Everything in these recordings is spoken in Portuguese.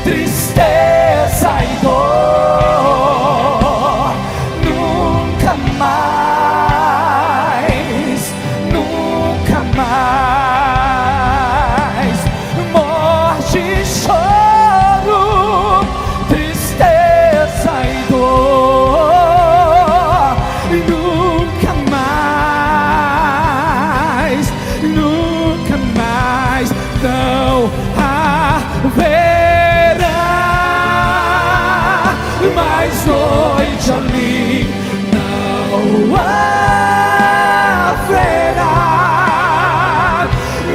tristeza e dor. Nunca mais, nunca mais. Morte e choro, tristeza e dor. Nunca mais, nunca mais. Não haverá mais noite ali, não haverá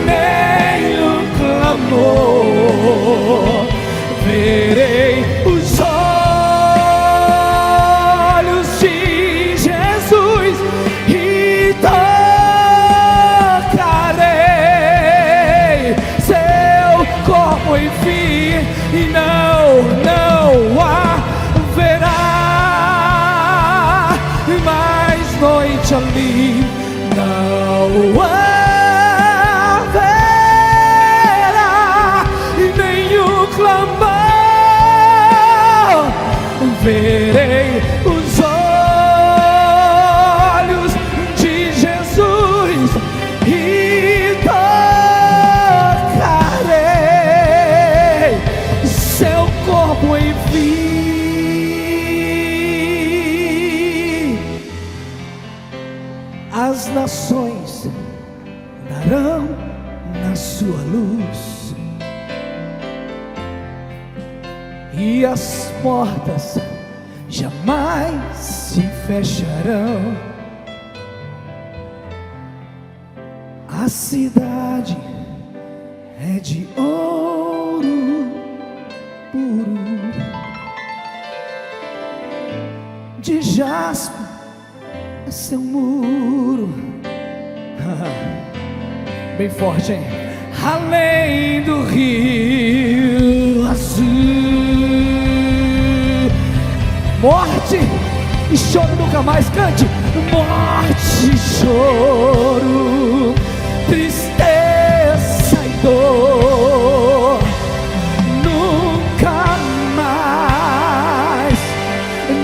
nem o clamor. Verei os olhos de Jesus e tocarei seu corpo, enfim, e não haverá mais noite ali, não haverá nenhum clamor. Verei os olhos de Jesus e tocarei seu corpo em fim. As nações andarão na sua luz, e as portas jamais se fecharão. A cidade é de ouro puro, de jaspe é seu muro. Bem forte, hein? Além do rio azul, morte e choro nunca mais. Cante. Morte e choro, tristeza e dor. Nunca mais,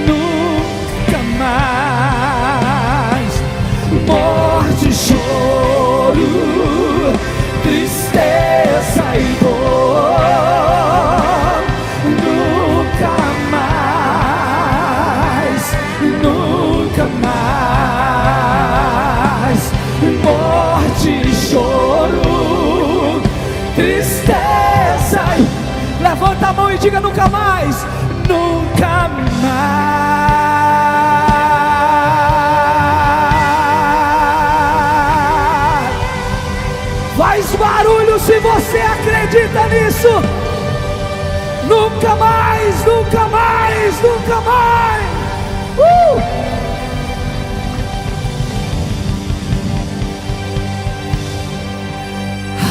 nunca mais. Morte e choro, tristeza e dor. Nunca mais, nunca mais. Morte e choro, tristeza. Levanta a mão e diga nunca mais, nunca mais. Faz barulho se você acredita nisso. Nunca mais, nunca mais, nunca mais.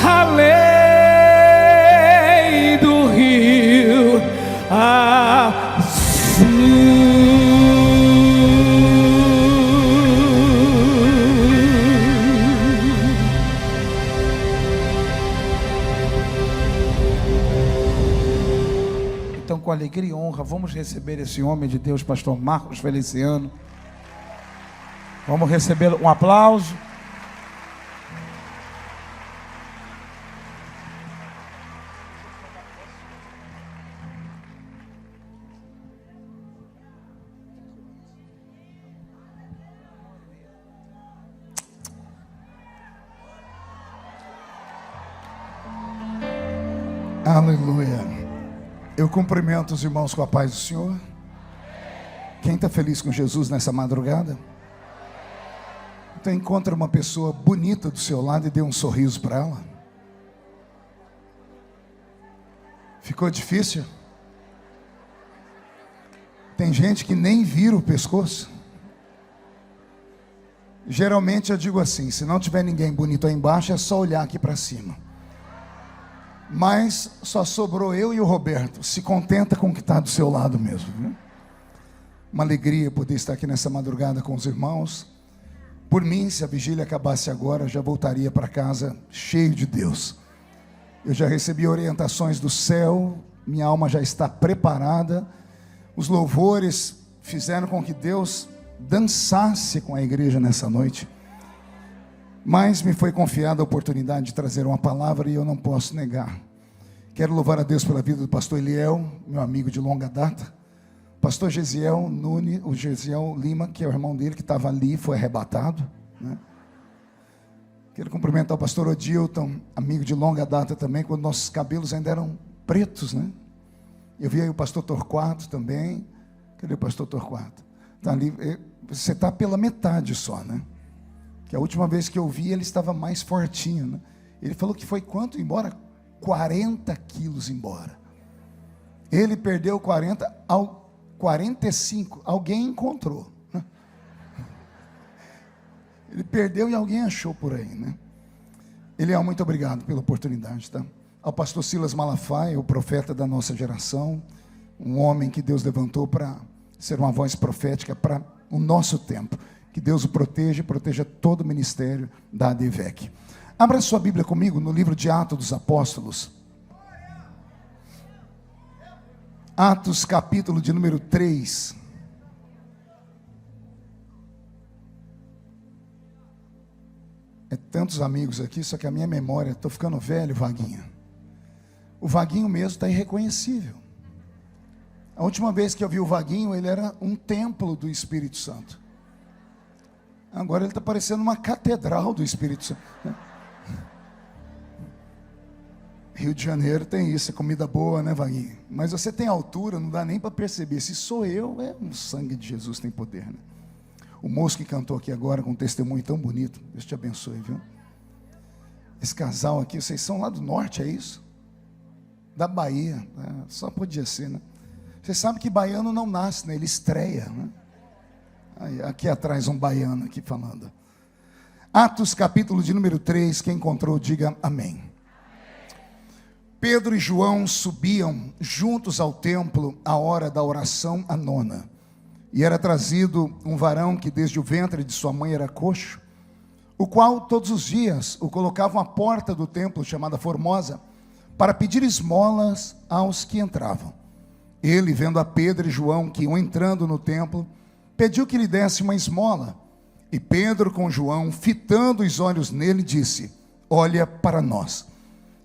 Além do rio azul. Então, com alegria e honra, vamos receber esse homem de Deus, pastor Marcos Feliciano. Vamos recebê-lo, um aplauso. Aleluia. Eu cumprimento os irmãos com a paz do Senhor. Quem está feliz com Jesus nessa madrugada? Então encontra uma pessoa bonita do seu lado e dê um sorriso para ela. Ficou difícil? Tem gente que nem vira o pescoço. Geralmente eu digo assim, se não tiver ninguém bonito aí embaixo, é só olhar aqui para cima. Mas só sobrou eu e o Roberto. Se contenta com o que está do seu lado mesmo, viu? Uma alegria poder estar aqui nessa madrugada com os irmãos. Por mim, se a vigília acabasse agora, eu já voltaria para casa cheio de Deus. Eu já recebi orientações do céu minha alma já está preparada. Os louvores fizeram com que Deus dançasse com a igreja nessa noite. Mas me foi confiada a oportunidade de trazer uma palavra e eu não posso negar. Quero louvar a Deus pela vida do pastor Eliel, meu amigo de longa data. Pastor Gesiel Nunes, o Gesiel Lima, que é o irmão dele, que estava ali, foi arrebatado, né? Quero cumprimentar o pastor Odilton, amigo de longa data também, quando nossos cabelos ainda eram pretos, né? Eu vi aí o pastor Torquato também. Cadê o pastor Torquato? Está ali, você está pela metade só, né? Que a última vez que eu vi, ele estava mais fortinho, né? Ele falou que foi quanto embora? 40 quilos embora. Ele perdeu 45, alguém encontrou. Ele perdeu e alguém achou por aí, né? Eliel, muito obrigado pela oportunidade, tá? Ao pastor Silas Malafaia, o profeta da nossa geração, um homem que Deus levantou para ser uma voz profética para o nosso tempo. Que Deus o proteja e proteja todo o ministério da ADVEC. Abra sua Bíblia comigo no livro de Atos dos Apóstolos. Atos, capítulo de número 3. É tantos amigos aqui, só que a minha memória, estou ficando velho, Vaguinho. O Vaguinho mesmo está irreconhecível. A última vez que eu vi o Vaguinho, ele era um templo do Espírito Santo. Agora ele está parecendo uma catedral do Espírito Santo. Rio de Janeiro tem isso, é comida boa, né, Vaguinho? Mas você tem altura, não dá nem para perceber. Se sou eu, o sangue de Jesus tem poder, né? O moço que cantou aqui agora com um testemunho tão bonito, Deus te abençoe, viu? Esse casal aqui, vocês são lá do norte, é isso? Da Bahia, né? Só podia ser, né? Você sabe que baiano não nasce, né? Ele estreia, né? Aí, aqui atrás um baiano aqui falando. Atos capítulo de número 3, quem encontrou diga amém. Pedro e João subiam juntos ao templo à hora da oração a nona. E era trazido um varão que desde o ventre de sua mãe era coxo, o qual todos os dias o colocavam à porta do templo chamada Formosa, para pedir esmolas aos que entravam. Ele, vendo a Pedro e João que iam entrando no templo, pediu que lhe desse uma esmola. E Pedro com João, fitando os olhos nele, disse: olha para nós.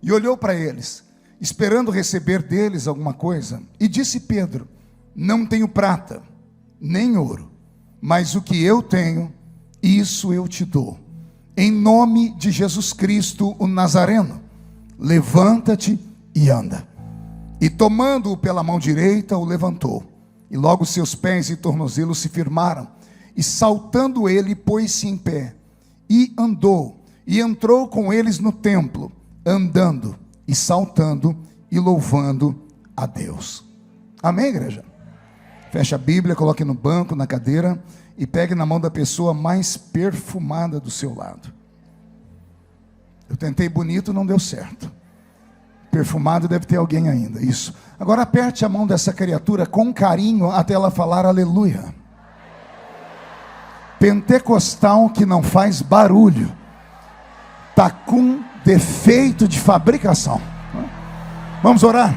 E olhou para eles, esperando receber deles alguma coisa. E disse Pedro: não tenho prata, nem ouro, mas o que eu tenho, isso eu te dou. Em nome de Jesus Cristo, o Nazareno, levanta-te e anda. E tomando-o pela mão direita, o levantou. E logo seus pés e tornozelos se firmaram. E saltando ele, pôs-se em pé. E andou. E entrou com eles no templo, andando e saltando e louvando a Deus. Amém, igreja? Feche a Bíblia, coloque no banco, na cadeira, e pegue na mão da pessoa mais perfumada do seu lado. Eu tentei bonito, não deu certo. Perfumado deve ter alguém ainda, isso. Agora aperte a mão dessa criatura com carinho até ela falar aleluia. Pentecostal que não faz barulho, está com defeito de fabricação. Vamos orar?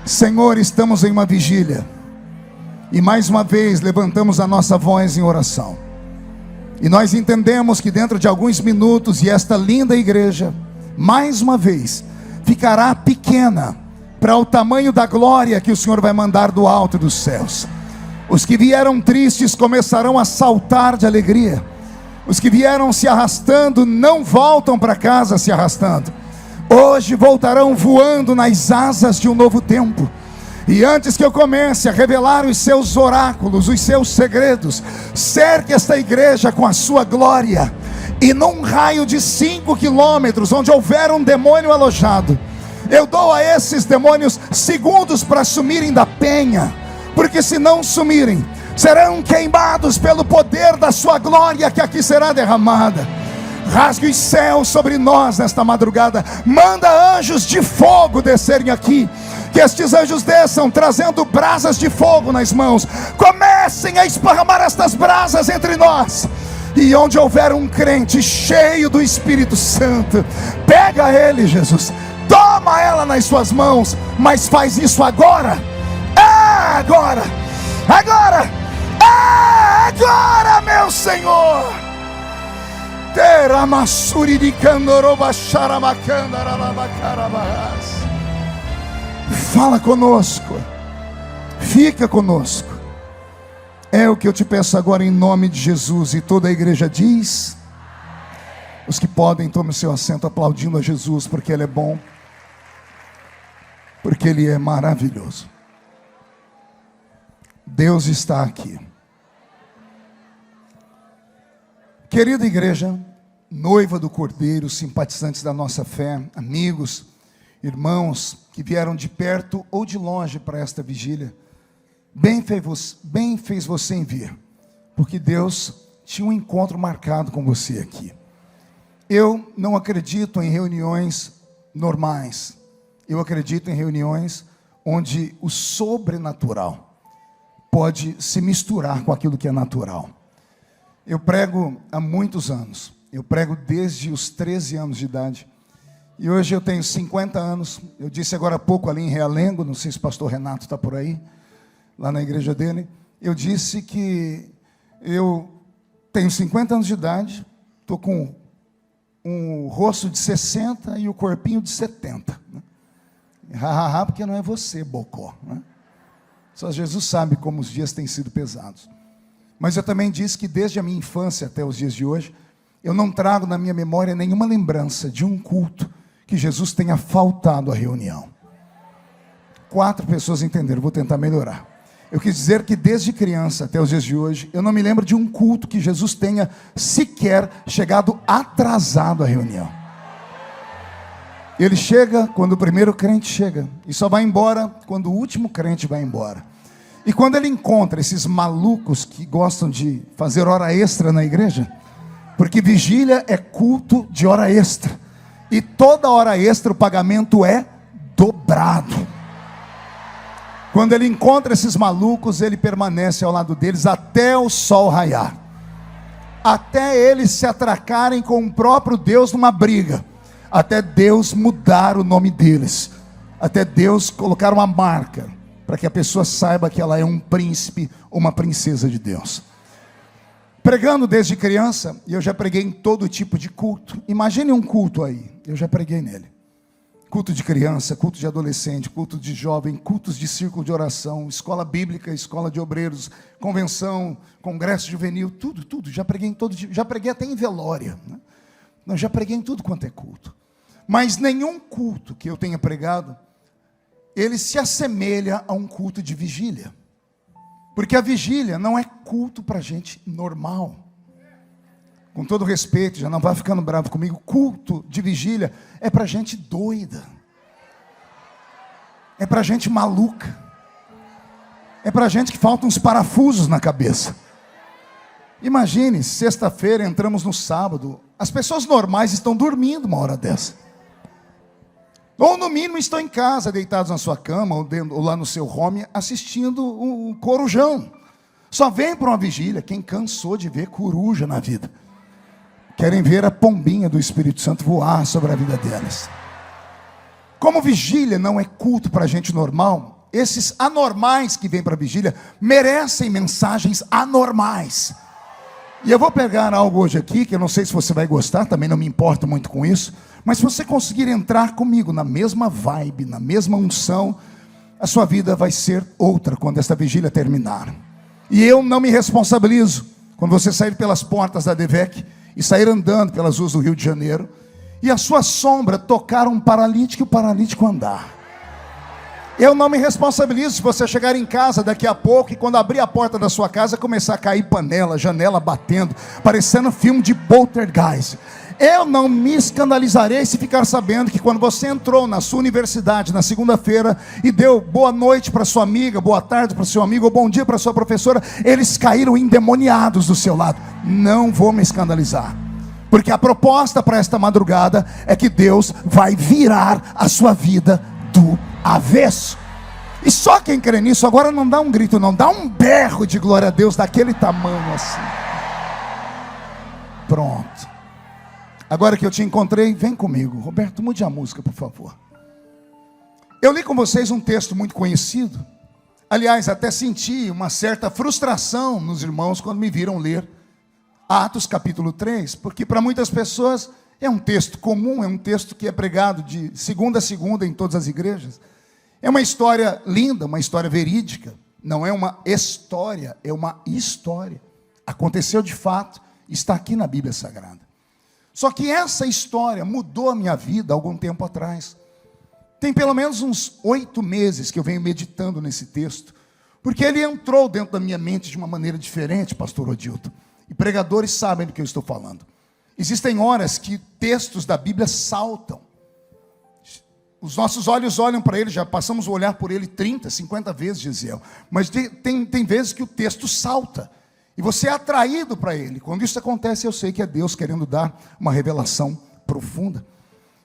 Senhor, estamos em uma vigília. E mais uma vez levantamos a nossa voz em oração. E nós entendemos que dentro de alguns minutos, e esta linda igreja, mais uma vez, ficará pequena para o tamanho da glória que o Senhor vai mandar do alto dos céus. Os que vieram tristes começarão a saltar de alegria. Os que vieram se arrastando não voltam para casa se arrastando. Hoje voltarão voando nas asas de um novo tempo. E antes que eu comece a revelar os seus oráculos, os seus segredos, cerque esta igreja com a sua glória. E num raio de 5 quilômetros, onde houver um demônio alojado, eu dou a esses demônios segundos para sumirem da penha. Porque se não sumirem, serão queimados pelo poder da sua glória que aqui será derramada. Rasgue os céus sobre nós nesta madrugada. Manda anjos de fogo descerem aqui. Que estes anjos desçam trazendo brasas de fogo nas mãos. Comecem a esparramar estas brasas entre nós. E onde houver um crente cheio do Espírito Santo, pega ele, Jesus. Toma ela nas suas mãos, mas faz isso agora. Agora, agora, agora, meu Senhor. Fala conosco, fica conosco. É o que eu te peço agora em nome de Jesus. E toda a igreja diz: os que podem, tomem o seu assento aplaudindo a Jesus, porque Ele é bom, porque Ele é maravilhoso. Deus está aqui. Querida igreja, noiva do Cordeiro, simpatizantes da nossa fé, amigos, irmãos que vieram de perto ou de longe para esta vigília, bem fez você em vir, porque Deus tinha um encontro marcado com você aqui. Eu não acredito em reuniões normais, eu acredito em reuniões onde o sobrenatural pode se misturar com aquilo que é natural. Eu prego há muitos anos, eu prego desde os 13 anos de idade, e hoje eu tenho 50 anos, eu disse agora há pouco ali em Realengo, não sei se o pastor Renato está por aí, lá na igreja dele, eu disse que eu tenho 50 anos de idade, estou com um rosto de 60 e o corpinho de 70, né? Porque não é você, bocó, né? Só Jesus sabe como os dias têm sido pesados. Mas eu também disse que desde a minha infância até os dias de hoje, eu não trago na minha memória nenhuma lembrança de um culto que Jesus tenha faltado à reunião. 4 pessoas entenderam, vou tentar melhorar. Eu quis dizer que desde criança até os dias de hoje, eu não me lembro de um culto que Jesus tenha sequer chegado atrasado à reunião. Ele chega quando o primeiro crente chega, e só vai embora quando o último crente vai embora. E quando ele encontra esses malucos que gostam de fazer hora extra na igreja, porque vigília é culto de hora extra, e toda hora extra o pagamento é dobrado. Quando ele encontra esses malucos, ele permanece ao lado deles até o sol raiar, até eles se atracarem com o próprio Deus numa briga, até Deus mudar o nome deles, até Deus colocar uma marca, para que a pessoa saiba que ela é um príncipe, uma princesa de Deus. Pregando desde criança, e eu já preguei em todo tipo de culto. Imagine um culto aí, eu já preguei nele. Culto de criança, culto de adolescente, culto de jovem, cultos de círculo de oração, escola bíblica, escola de obreiros, convenção, congresso juvenil, tudo. Já preguei em todo tipo, já preguei até em velória, né? Não, já preguei em tudo quanto é culto. Mas nenhum culto que eu tenha pregado, ele se assemelha a um culto de vigília. Porque a vigília não é culto para gente normal. Com todo respeito, já não vai ficando bravo comigo, culto de vigília é para gente doida. É para gente maluca. É para gente que faltam uns parafusos na cabeça. Imagine, sexta-feira entramos no sábado, as pessoas normais estão dormindo uma hora dessa. Ou no mínimo estão em casa, deitados na sua cama, ou lá no seu home, assistindo um corujão. Só vem para uma vigília quem cansou de ver coruja na vida. Querem ver a pombinha do Espírito Santo voar sobre a vida delas. Como vigília não é culto para gente normal, esses anormais que vêm para a vigília merecem mensagens anormais. E eu vou pegar algo hoje aqui, que eu não sei se você vai gostar, também não me importo muito com isso, mas se você conseguir entrar comigo na mesma vibe, na mesma unção, a sua vida vai ser outra quando esta vigília terminar. E eu não me responsabilizo quando você sair pelas portas da DEVEC e sair andando pelas ruas do Rio de Janeiro, e a sua sombra tocar um paralítico e o paralítico andar. Eu não me responsabilizo se você chegar em casa daqui a pouco e quando abrir a porta da sua casa começar a cair panela, janela batendo, parecendo filme de poltergeist. Eu não me escandalizarei se ficar sabendo que quando você entrou na sua universidade na segunda-feira e deu boa noite para sua amiga, boa tarde para seu amigo, ou bom dia para sua professora, eles caíram endemoniados do seu lado. Não vou me escandalizar, porque a proposta para esta madrugada é que Deus vai virar a sua vida do avesso. E só quem crê nisso agora não dá um grito, não, dá um berro de glória a Deus daquele tamanho assim. Pronto. Agora que eu te encontrei, vem comigo. Roberto, mude a música, por favor. Eu li com vocês um texto muito conhecido. Aliás, até senti uma certa frustração nos irmãos quando me viram ler Atos capítulo 3, porque para muitas pessoas é um texto comum, é um texto que é pregado de segunda a segunda em todas as igrejas. É uma história linda, uma história verídica. Não é uma história, é uma história. Aconteceu de fato, está aqui na Bíblia Sagrada. Só que essa história mudou a minha vida há algum tempo atrás. Tem pelo menos uns 8 meses que eu venho meditando nesse texto, porque ele entrou dentro da minha mente de uma maneira diferente, pastor Odilton. E pregadores sabem do que eu estou falando. Existem horas que textos da Bíblia saltam. Os nossos olhos olham para ele, já passamos a olhar por ele 30, 50 vezes, Gisiel. Mas tem vezes que o texto salta. E você é atraído para ele. Quando isso acontece, eu sei que é Deus querendo dar uma revelação profunda.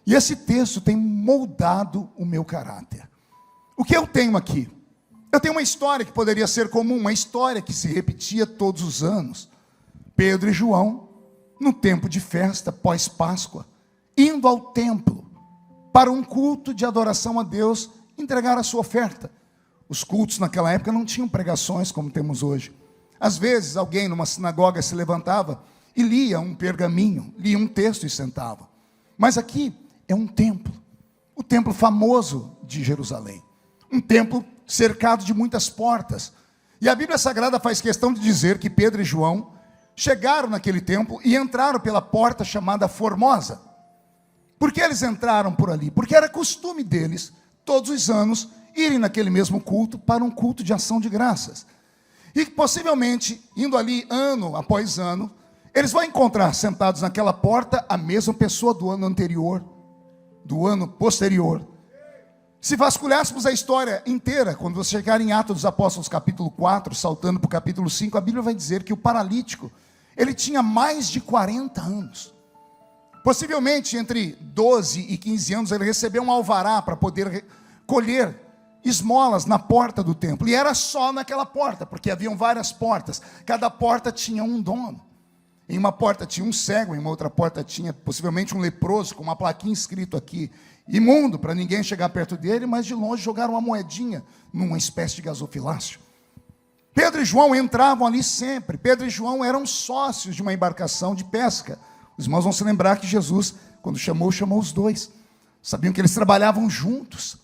E esse texto tem moldado o meu caráter. O que eu tenho aqui? Eu tenho uma história que poderia ser comum, uma história que se repetia todos os anos. Pedro e João, no tempo de festa, pós-Páscoa, indo ao templo para um culto de adoração a Deus, entregar a sua oferta. Os cultos naquela época não tinham pregações como temos hoje. Às vezes alguém numa sinagoga se levantava e lia um pergaminho, lia um texto e sentava. Mas aqui é um templo, o templo famoso de Jerusalém. Um templo cercado de muitas portas. E a Bíblia Sagrada faz questão de dizer que Pedro e João chegaram naquele templo e entraram pela porta chamada Formosa. Por que eles entraram por ali? Porque era costume deles, todos os anos, irem naquele mesmo culto para um culto de ação de graças. E possivelmente, indo ali ano após ano, eles vão encontrar sentados naquela porta a mesma pessoa do ano anterior, do ano posterior. Se vasculhássemos a história inteira, quando você chegar em Atos dos Apóstolos capítulo 4, saltando para o capítulo 5, a Bíblia vai dizer que o paralítico, ele tinha mais de 40 anos. Possivelmente entre 12 e 15 anos ele recebeu um alvará para poder colher esmolas na porta do templo. E era só naquela porta, porque haviam várias portas. Cada porta tinha um dono. Em uma porta tinha um cego, em uma outra porta tinha possivelmente um leproso, com uma plaquinha escrito aqui, imundo, para ninguém chegar perto dele, mas de longe jogaram uma moedinha numa espécie de gasofilácio. Pedro e João entravam ali sempre. Pedro e João eram sócios de uma embarcação de pesca. Os irmãos vão se lembrar que Jesus, quando chamou os dois. Sabiam que eles trabalhavam juntos.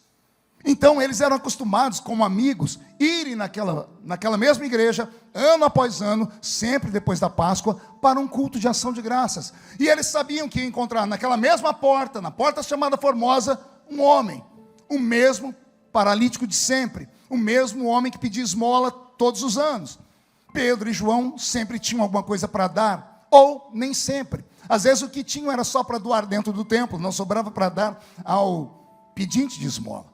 Então eles eram acostumados, como amigos, irem naquela mesma igreja, ano após ano, sempre depois da Páscoa, para um culto de ação de graças. E eles sabiam que iam encontrar naquela mesma porta, na porta chamada Formosa, um homem, o mesmo paralítico de sempre, o mesmo homem que pedia esmola todos os anos. Pedro e João sempre tinham alguma coisa para dar, ou nem sempre. Às vezes o que tinham era só para doar dentro do templo, não sobrava para dar ao pedinte de esmola.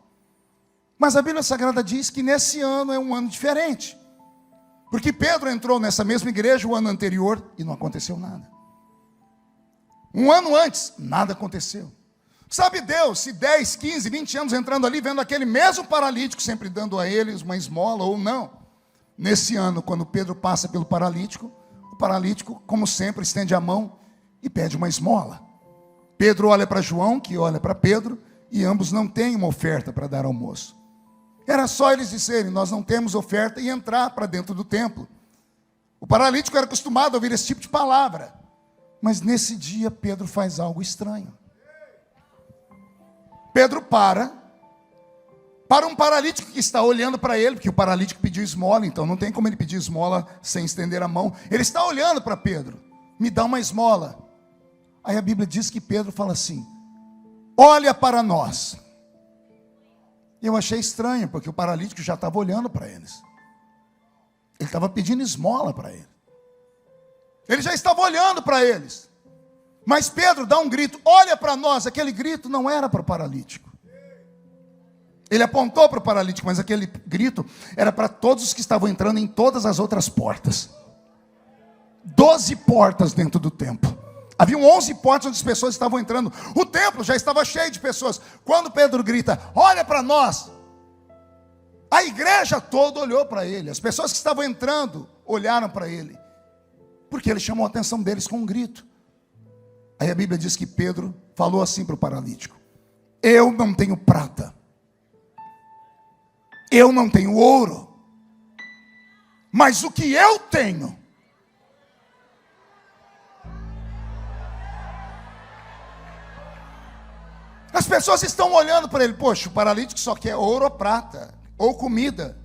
Mas a Bíblia Sagrada diz que nesse ano é um ano diferente. Porque Pedro entrou nessa mesma igreja o ano anterior e não aconteceu nada. Um ano antes, nada aconteceu. Sabe Deus, se 10, 15, 20 anos entrando ali, vendo aquele mesmo paralítico, sempre dando a eles uma esmola ou não. Nesse ano, quando Pedro passa pelo paralítico, o paralítico, como sempre, estende a mão e pede uma esmola. Pedro olha para João, que olha para Pedro, e ambos não têm uma oferta para dar ao moço. Era só eles dizerem, nós não temos oferta, e entrar para dentro do templo. O paralítico era acostumado a ouvir esse tipo de palavra. Mas nesse dia Pedro faz algo estranho. Pedro para um paralítico que está olhando para ele, porque o paralítico pediu esmola, então não tem como ele pedir esmola sem estender a mão. Ele está olhando para Pedro, me dá uma esmola. Aí a Bíblia diz que Pedro fala assim, olha para nós. E eu achei estranho, porque o paralítico já estava olhando para eles. Ele estava pedindo esmola para ele. Ele já estava olhando para eles. Mas Pedro dá um grito, olha para nós. Aquele grito não era para o paralítico. Ele apontou para o paralítico, mas aquele grito era para todos os que estavam entrando em todas as outras portas. 12 portas dentro do templo. Haviam 11 portas onde as pessoas estavam entrando. O templo já estava cheio de pessoas. Quando Pedro grita, olha para nós, a igreja toda olhou para ele. As pessoas que estavam entrando olharam para ele, porque ele chamou a atenção deles com um grito. Aí a Bíblia diz que Pedro falou assim para o paralítico, eu não tenho prata Eu não tenho ouro, mas o que eu tenho, as pessoas estão olhando para ele. Poxa, o paralítico só quer ouro ou prata, ou comida.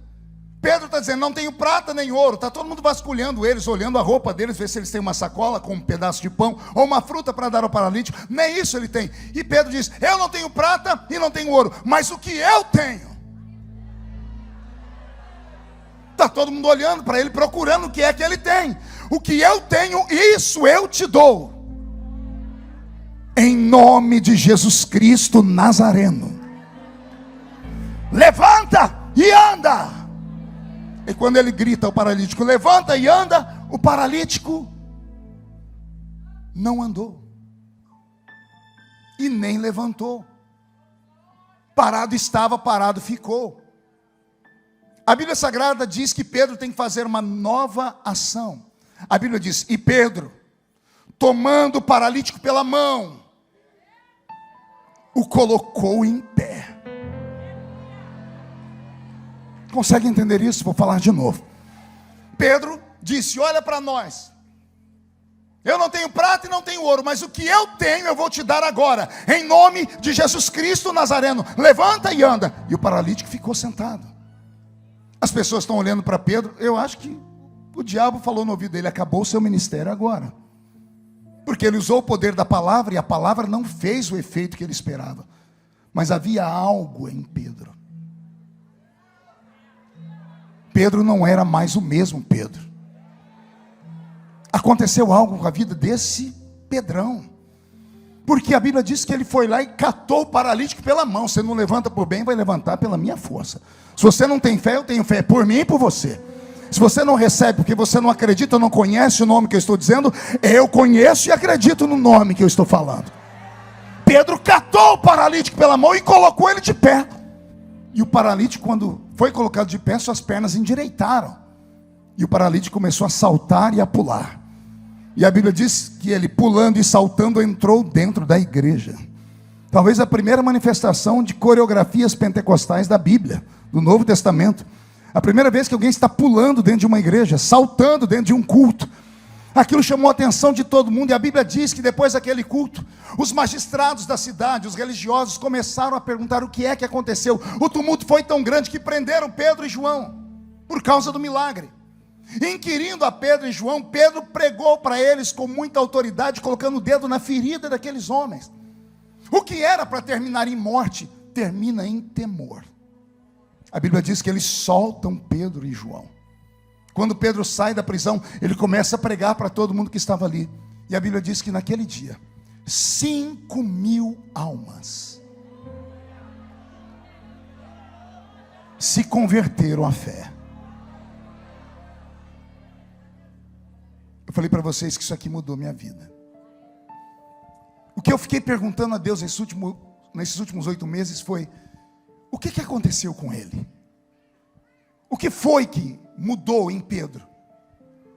Pedro está dizendo, não tenho prata nem ouro. Está todo mundo vasculhando eles, olhando a roupa deles, ver se eles têm uma sacola com um pedaço de pão, ou uma fruta para dar ao paralítico. Nem isso ele tem. E Pedro diz, eu não tenho prata e não tenho ouro, mas o que eu tenho. Está todo mundo olhando para ele, procurando o que é que ele tem. O que eu tenho, isso eu te dou. Em nome de Jesus Cristo Nazareno, levanta e anda. E quando ele grita ao paralítico, levanta e anda, o paralítico não andou e nem levantou. Parado estava, parado ficou. A Bíblia Sagrada diz que Pedro tem que fazer uma nova ação. A Bíblia diz, e Pedro, tomando o paralítico pela mão, o colocou em pé. Consegue entender isso? Vou falar de novo. Pedro disse, olha para nós, eu não tenho prata e não tenho ouro, mas o que eu tenho eu vou te dar agora, em nome de Jesus Cristo Nazareno, levanta e anda. E o paralítico ficou sentado. As pessoas estão olhando para Pedro. Eu acho que o diabo falou no ouvido dele, acabou o seu ministério agora, porque ele usou o poder da palavra, e a palavra não fez o efeito que ele esperava. Mas havia algo em Pedro. Pedro não era mais o mesmo Pedro. Aconteceu algo com a vida desse Pedrão, porque a Bíblia diz que ele foi lá e catou o paralítico pela mão. Você não levanta por bem, vai levantar pela minha força. Se você não tem fé, eu tenho fé por mim e por você. Se você não recebe porque você não acredita, não conhece o nome que eu estou dizendo, eu conheço e acredito no nome que eu estou falando. Pedro catou o paralítico pela mão e colocou ele de pé. E o paralítico, quando foi colocado de pé, suas pernas endireitaram. E o paralítico começou a saltar e a pular. E a Bíblia diz que ele, pulando e saltando, entrou dentro da igreja. Talvez a primeira manifestação de coreografias pentecostais da Bíblia, do Novo Testamento. A primeira vez que alguém está pulando dentro de uma igreja, saltando dentro de um culto. Aquilo chamou a atenção de todo mundo. E a Bíblia diz que depois daquele culto, os magistrados da cidade, os religiosos, começaram a perguntar o que é que aconteceu. O tumulto foi tão grande que prenderam Pedro e João, por causa do milagre. Inquirindo a Pedro e João, Pedro pregou para eles com muita autoridade, colocando o dedo na ferida daqueles homens. O que era para terminar em morte, termina em temor. A Bíblia diz que eles soltam Pedro e João. Quando Pedro sai da prisão, ele começa a pregar para todo mundo que estava ali. E a Bíblia diz que naquele dia, 5.000 almas se converteram à fé. Eu falei para vocês que isso aqui mudou minha vida. O que eu fiquei perguntando a Deus nesses últimos 8 meses foi, o que aconteceu com ele? O que foi que mudou em Pedro?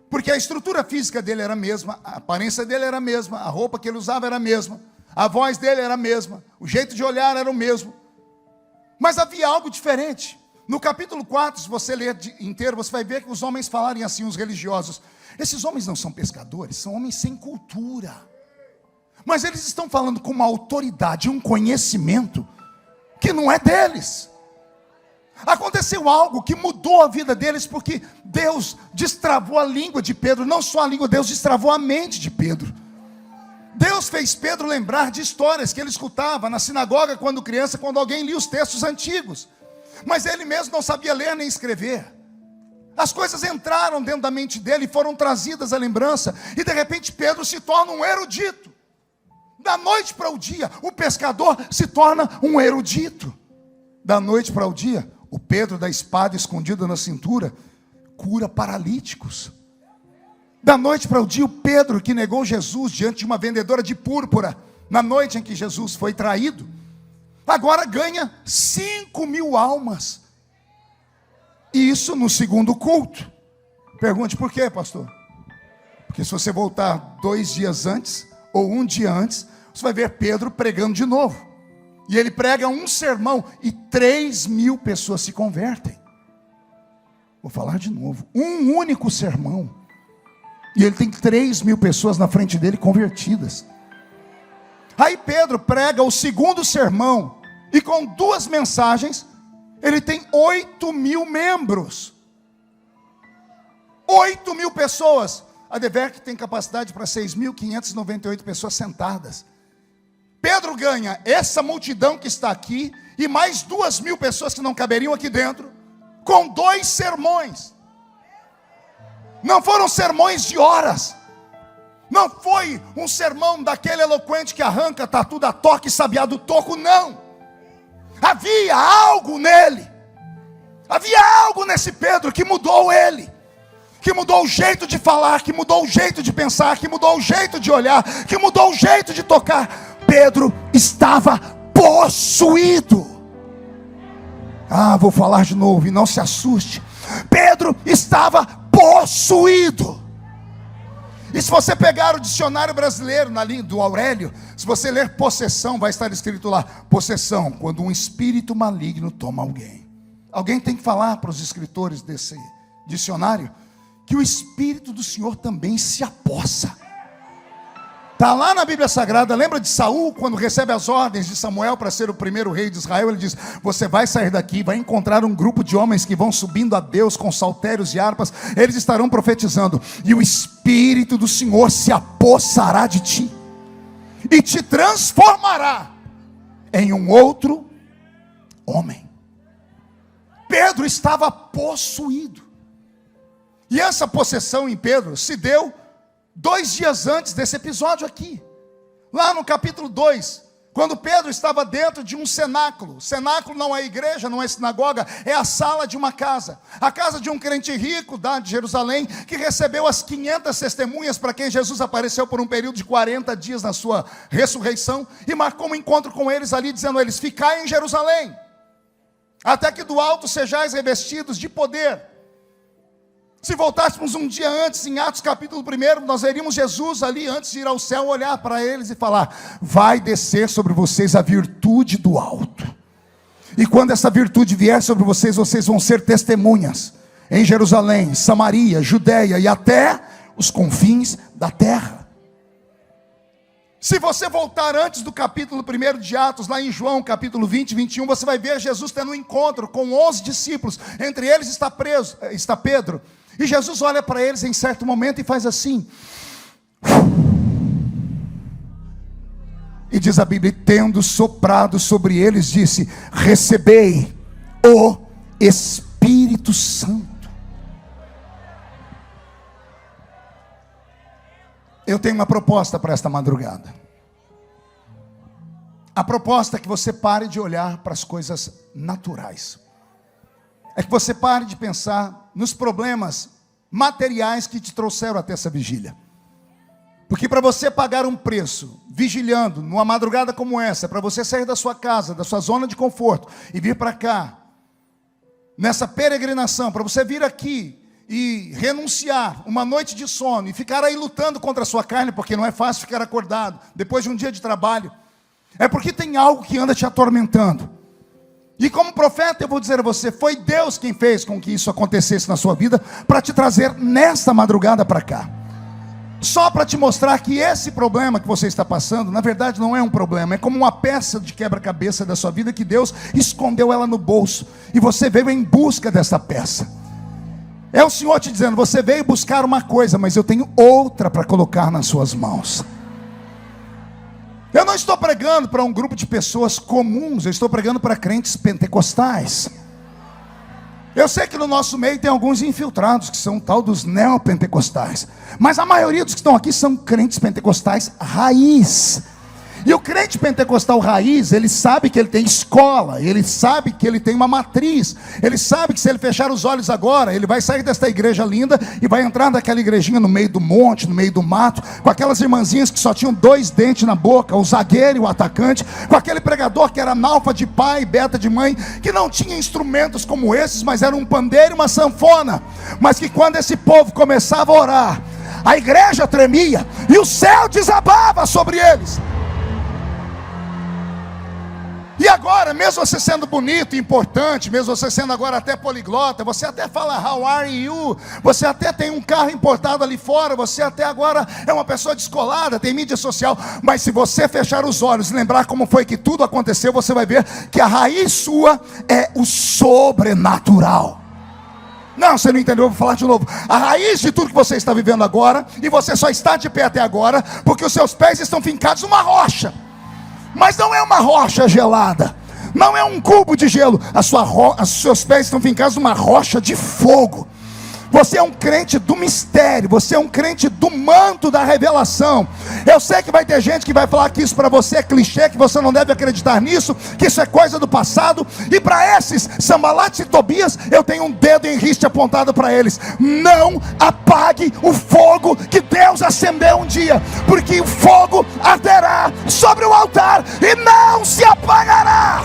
Porque a estrutura física dele era a mesma, a aparência dele era a mesma, a roupa que ele usava era a mesma, a voz dele era a mesma, o jeito de olhar era o mesmo. Mas havia algo diferente. No capítulo 4, se você ler inteiro, você vai ver que os homens falarem assim, os religiosos, esses homens não são pescadores, são homens sem cultura. Mas eles estão falando com uma autoridade, um conhecimento que não é deles. Aconteceu algo que mudou a vida deles, porque Deus destravou a língua de Pedro. Não só a língua, Deus destravou a mente de Pedro. Deus fez Pedro lembrar de histórias que ele escutava na sinagoga quando criança, quando alguém lia os textos antigos. Mas ele mesmo não sabia ler nem escrever. As coisas entraram dentro da mente dele e foram trazidas à lembrança. E de repente Pedro se torna um erudito. Da noite para o dia, o pescador se torna um erudito. Da noite para o dia, o Pedro da espada escondida na cintura cura paralíticos. Da noite para o dia, o Pedro que negou Jesus diante de uma vendedora de púrpura, na noite em que Jesus foi traído, agora ganha 5.000 almas. E isso no segundo culto. Pergunte por quê, pastor? Porque se você voltar 2 dias antes, ou um dia antes, você vai ver Pedro pregando de novo. E ele prega um sermão e 3.000 pessoas se convertem. Vou falar de novo. Um único sermão. E ele tem 3.000 pessoas na frente dele convertidas. Aí Pedro prega o segundo sermão. E com 2 mensagens, ele tem 8.000 membros. 8.000 pessoas. A Deverc tem capacidade para 6.598 pessoas sentadas. Pedro ganha essa multidão que está aqui e mais 2.000 pessoas que não caberiam aqui dentro, com 2 sermões. Não foram sermões de horas. Não foi um sermão daquele eloquente que arranca tatu da toca e sabiá do toco, não. Havia algo nele. Havia algo nesse Pedro que mudou ele. Que mudou o jeito de falar, que mudou o jeito de pensar, que mudou o jeito de olhar, que mudou o jeito de tocar. Pedro estava possuído. Vou falar de novo e não se assuste. Pedro estava possuído. E se você pegar o dicionário brasileiro na linha do Aurélio, se você ler possessão, vai estar escrito lá: possessão, quando um espírito maligno toma alguém. Alguém tem que falar para os escritores desse dicionário que o Espírito do Senhor também se apossa. Está lá na Bíblia Sagrada. Lembra de Saul, quando recebe as ordens de Samuel para ser o primeiro rei de Israel? Ele diz: você vai sair daqui, vai encontrar um grupo de homens que vão subindo a Deus com saltérios e harpas. Eles estarão profetizando, e o Espírito do Senhor se apossará de ti e te transformará em um outro homem. Pedro estava possuído. E essa possessão em Pedro se deu 2 dias antes desse episódio aqui. Lá no capítulo 2, quando Pedro estava dentro de um cenáculo. Cenáculo não é igreja, não é sinagoga, é a sala de uma casa. A casa de um crente rico de Jerusalém, que recebeu as 500 testemunhas para quem Jesus apareceu por um período de 40 dias na sua ressurreição. E marcou um encontro com eles ali, dizendo a eles: ficai em Jerusalém, até que do alto sejais revestidos de poder. Se voltássemos um dia antes, em Atos capítulo 1, nós veríamos Jesus ali, antes de ir ao céu, olhar para eles e falar: vai descer sobre vocês a virtude do alto. E quando essa virtude vier sobre vocês, vocês vão ser testemunhas em Jerusalém, Samaria, Judeia e até os confins da terra. Se você voltar antes do capítulo 1 de Atos, lá em João capítulo 20 e 21, você vai ver Jesus tendo um encontro com 11 discípulos. Entre eles está Pedro. E Jesus olha para eles em certo momento e faz assim. E diz a Bíblia: tendo soprado sobre eles, disse: recebei o Espírito Santo. Eu tenho uma proposta para esta madrugada. A proposta é que você pare de olhar para as coisas naturais. É que você pare de pensar nos problemas materiais que te trouxeram até essa vigília. Porque para você pagar um preço, vigilhando, numa madrugada como essa, para você sair da sua casa, da sua zona de conforto, e vir para cá, nessa peregrinação, para você vir aqui e renunciar uma noite de sono, e ficar aí lutando contra a sua carne, porque não é fácil ficar acordado, depois de um dia de trabalho, é porque tem algo que anda te atormentando. E como profeta eu vou dizer a você: foi Deus quem fez com que isso acontecesse na sua vida, para te trazer nesta madrugada para cá. Só para te mostrar que esse problema que você está passando, na verdade não é um problema, é como uma peça de quebra-cabeça da sua vida, que Deus escondeu ela no bolso, e você veio em busca dessa peça. É o Senhor te dizendo: você veio buscar uma coisa, mas eu tenho outra para colocar nas suas mãos. Eu não estou pregando para um grupo de pessoas comuns, eu estou pregando para crentes pentecostais. Eu sei que no nosso meio tem alguns infiltrados, que são tal dos neopentecostais, mas a maioria dos que estão aqui são crentes pentecostais raiz. E o crente pentecostal raiz, ele sabe que ele tem escola, ele sabe que ele tem uma matriz, ele sabe que se ele fechar os olhos agora, ele vai sair desta igreja linda e vai entrar naquela igrejinha no meio do monte, no meio do mato, com aquelas irmãzinhas que só tinham 2 dentes na boca, o zagueiro e o atacante, com aquele pregador que era analfa de pai, beta de mãe, que não tinha instrumentos como esses, mas era um pandeiro e uma sanfona, mas que quando esse povo começava a orar, a igreja tremia e o céu desabava sobre eles. E agora, mesmo você sendo bonito, importante, mesmo você sendo agora até poliglota, você até fala how are you, você até tem um carro importado ali fora, você até agora é uma pessoa descolada, tem mídia social, mas se você fechar os olhos e lembrar como foi que tudo aconteceu, você vai ver que a raiz sua é o sobrenatural. Não, você não entendeu, eu vou falar de novo. A raiz de tudo que você está vivendo agora, e você só está de pé até agora, porque os seus pés estão fincados numa rocha. Mas não é uma rocha gelada, não é um cubo de gelo, os seus pés estão fincados numa rocha de fogo. Você é um crente do mistério, você é um crente do manto da revelação. Eu sei que vai ter gente que vai falar que isso para você é clichê, que você não deve acreditar nisso, que isso é coisa do passado. E para esses, Sanbalate e Tobias, eu tenho um dedo em riste apontado para eles: não apague o fogo que Deus acendeu um dia, porque o fogo arderá sobre o altar e não se apagará.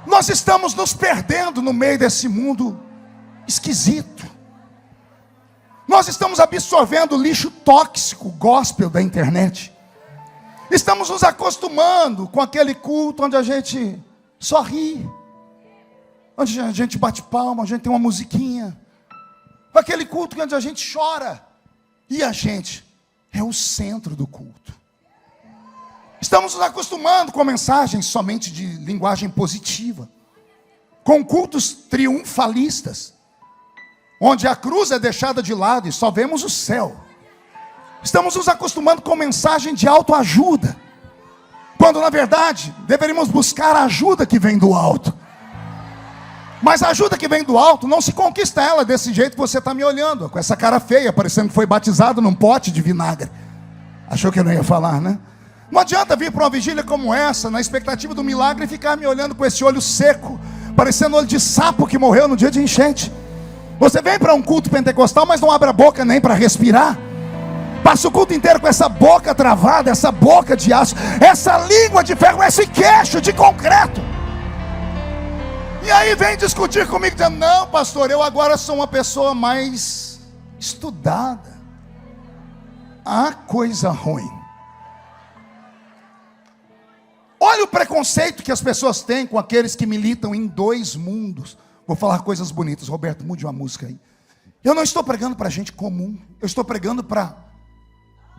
Nós estamos nos perdendo no meio desse mundo esquisito. Nós estamos absorvendo lixo tóxico, gospel da internet. Estamos nos acostumando com aquele culto onde a gente só ri, onde a gente bate palma, a gente tem uma musiquinha, com aquele culto onde a gente chora e a gente é o centro do culto. Estamos nos acostumando com mensagens somente de linguagem positiva, com cultos triunfalistas, onde a cruz é deixada de lado e só vemos o céu. Estamos nos acostumando com mensagem de autoajuda, quando na verdade deveríamos buscar a ajuda que vem do alto. Mas a ajuda que vem do alto não se conquista ela desse jeito que você está me olhando, com essa cara feia, parecendo que foi batizado num pote de vinagre. Achou que eu não ia falar, né? Não adianta vir para uma vigília como essa, na expectativa do milagre, e ficar me olhando com esse olho seco, parecendo olho de sapo que morreu no dia de enchente. Você vem para um culto pentecostal, mas não abre a boca nem para respirar. Passa o culto inteiro com essa boca travada, essa boca de aço, essa língua de ferro, esse queixo de concreto. E aí vem discutir comigo, dizendo: não, pastor, eu agora sou uma pessoa mais estudada. Ah, coisa ruim. Olha o preconceito que as pessoas têm com aqueles que militam em dois mundos. Vou falar coisas bonitas. Roberto, mude uma música aí. Eu não estou pregando para gente comum, eu estou pregando para